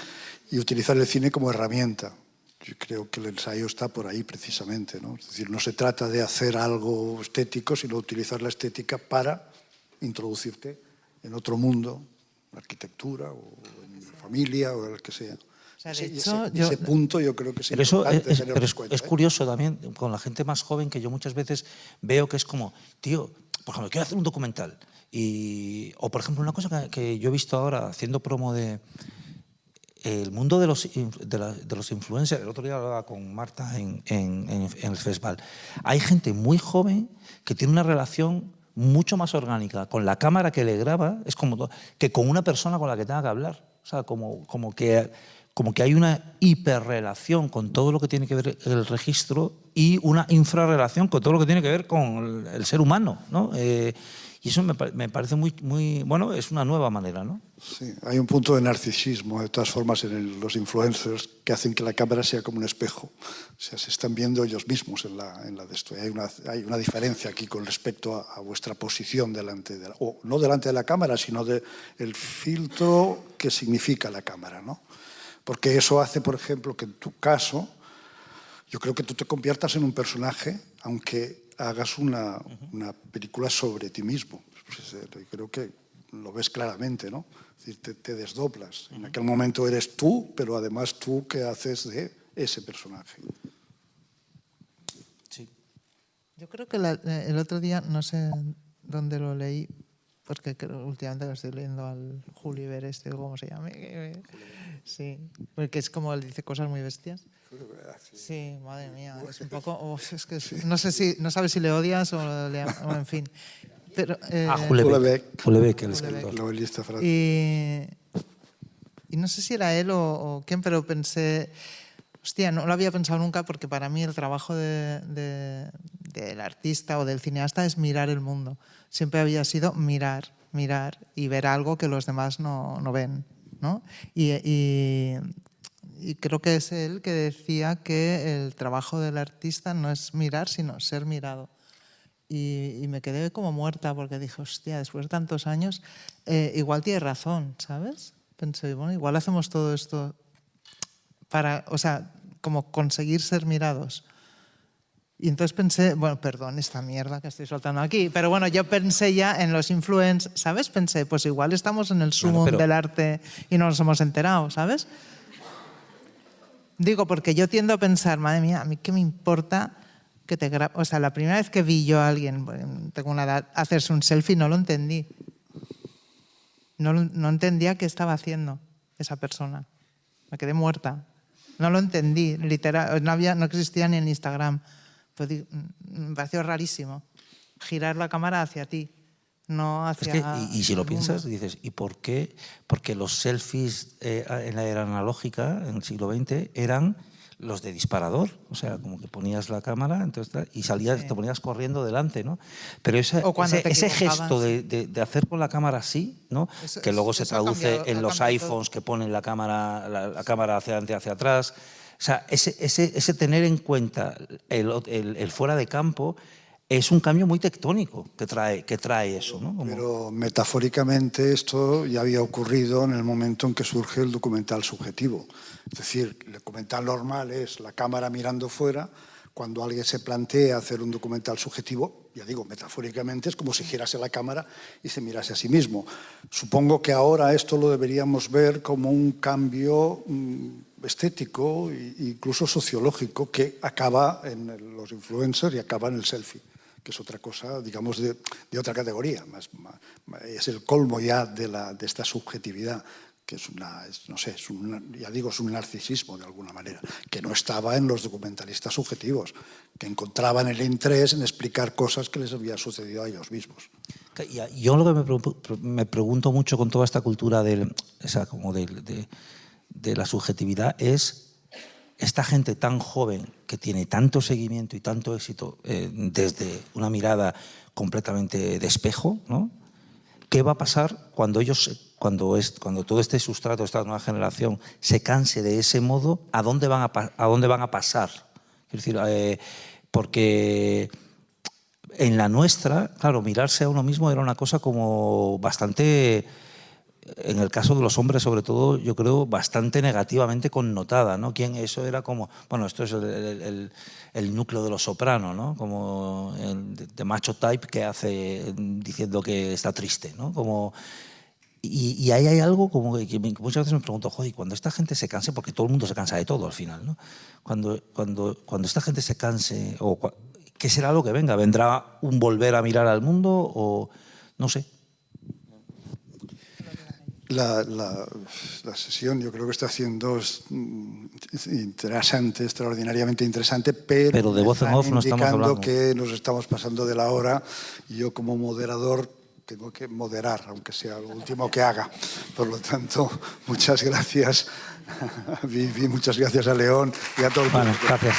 Speaker 4: y utilizar el cine como herramienta. yo creo que el ensayo está por ahí precisamente, ¿no? Es decir, no se trata de hacer algo estético, sino utilizar la estética para introducirte en otro mundo, en arquitectura o en familia o el que sea.
Speaker 6: O sea, de
Speaker 4: ese punto yo creo que es
Speaker 5: pero eso
Speaker 4: importante tenerlo en cuenta.
Speaker 5: es curioso también con la gente más joven, que yo muchas veces veo que es como, tío, por ejemplo, quiero hacer un documental. O por ejemplo, una cosa que yo he visto ahora haciendo promo de el mundo de los influencers. El otro día hablaba con Marta en el festival. Hay gente muy joven que tiene una relación mucho más orgánica con la cámara que le graba, es como que con una persona con la que tenga que hablar. O sea, como que hay una hiperrelación con todo lo que tiene que ver el registro y una infrarrelación con todo lo que tiene que ver con el ser humano, ¿no? Y eso me parece muy bueno, es una nueva manera, ¿no?
Speaker 4: Sí, hay un punto de narcisismo, de todas formas, en los influencers que hacen que la cámara sea como un espejo. O sea, se están viendo ellos mismos en la de esto. Hay una diferencia aquí con respecto a vuestra posición delante de o no delante de la cámara, sino del filtro que significa la cámara, ¿no? Porque eso hace, por ejemplo, que en tu caso, yo creo que tú te conviertas en un personaje, aunque hagas una película sobre ti mismo. Creo que lo ves claramente, ¿no? Es decir, te desdoblas. En aquel momento eres tú, pero además tú que haces de ese personaje.
Speaker 5: Sí.
Speaker 6: Yo creo que el otro día, no sé dónde lo leí, porque últimamente lo estoy leyendo al Juliver este, ¿cómo se llama? Sí, porque es como él dice cosas muy bestias. Sí, madre mía, es un poco... es que no sabes si le odias o en fin. Pero,
Speaker 5: Houellebecq, el escritor.
Speaker 4: Novelista francés.
Speaker 6: Y no sé si era él o quién, pero pensé... Hostia, no lo había pensado nunca, porque para mí el trabajo del artista o del cineasta es mirar el mundo. Siempre había sido mirar y ver algo que los demás no ven, ¿no? Y creo que es él que decía que el trabajo del artista no es mirar, sino ser mirado. Y me quedé como muerta, porque dije, hostia, después de tantos años, igual tiene razón, ¿sabes? Pensé, bueno, igual hacemos todo esto para, o sea, como conseguir ser mirados. Y entonces pensé, bueno, perdón, esta mierda que estoy soltando aquí, pero bueno, yo pensé ya en los influencers, ¿sabes? Pensé, pues igual estamos en el sumum del arte y no nos hemos enterado, ¿sabes? Digo, porque yo tiendo a pensar, madre mía, a mí qué me importa que te grabe. O sea, la primera vez que vi yo a alguien, tengo una edad, hacerse un selfie, no lo entendí. No entendía qué estaba haciendo esa persona. Me quedé muerta. No lo entendí, literal. No existía ni en Instagram. Pues me pareció rarísimo. Girar la cámara hacia ti. No hacia
Speaker 5: y si lo piensas, dices, ¿y por qué? Porque los selfies en la era analógica, en el siglo XX, eran los de disparador. O sea, como que ponías la cámara y salías, te ponías corriendo delante, ¿no? Pero ese gesto de hacer con la cámara así, ¿no? Que luego se traduce en los iPhones que ponen la cámara hacia adelante, hacia atrás. O sea, ese tener en cuenta el fuera de campo es un cambio muy tectónico que trae eso, ¿no?
Speaker 4: Pero metafóricamente esto ya había ocurrido en el momento en que surge el documental subjetivo. Es decir, el documental normal es la cámara mirando fuera. Cuando alguien se plantea hacer un documental subjetivo, ya digo, metafóricamente es como si girase la cámara y se mirase a sí mismo. Supongo que ahora esto lo deberíamos ver como un cambio estético e incluso sociológico que acaba en los influencers y acaba en el selfie, que es otra cosa, digamos, de otra categoría. Es el colmo ya de esta subjetividad, que es un narcisismo de alguna manera, que no estaba en los documentalistas subjetivos, que encontraban el interés en explicar cosas que les había sucedido a ellos mismos.
Speaker 5: Yo lo que me pregunto mucho con toda esta cultura de la subjetividad es esta gente tan joven que tiene tanto seguimiento y tanto éxito desde una mirada completamente de espejo, ¿no? ¿Qué va a pasar cuando todo este sustrato, esta nueva generación, se canse de ese modo? ¿A dónde van a pasar? Es decir, porque en la nuestra, claro, mirarse a uno mismo era una cosa como bastante en el caso de los hombres, sobre todo, yo creo, bastante negativamente connotada, ¿no? Eso era como, bueno, esto es el núcleo de Los Soprano, ¿no? Como de macho type que hace diciendo que está triste, ¿no? Y ahí hay algo como que muchas veces me pregunto, joder, cuando esta gente se canse, porque todo el mundo se cansa de todo al final, ¿no? Cuando esta gente se canse, ¿qué será lo que venga? ¿Vendrá un volver a mirar al mundo o no sé?
Speaker 4: La sesión yo creo que está siendo interesante, extraordinariamente interesante, pero
Speaker 5: de voz en off no estamos hablando.
Speaker 4: Que nos estamos pasando de la hora y yo como moderador tengo que moderar, aunque sea lo último que haga. Por lo tanto, muchas gracias a Vivi, muchas gracias a León y a todo el mundo.
Speaker 5: Gracias.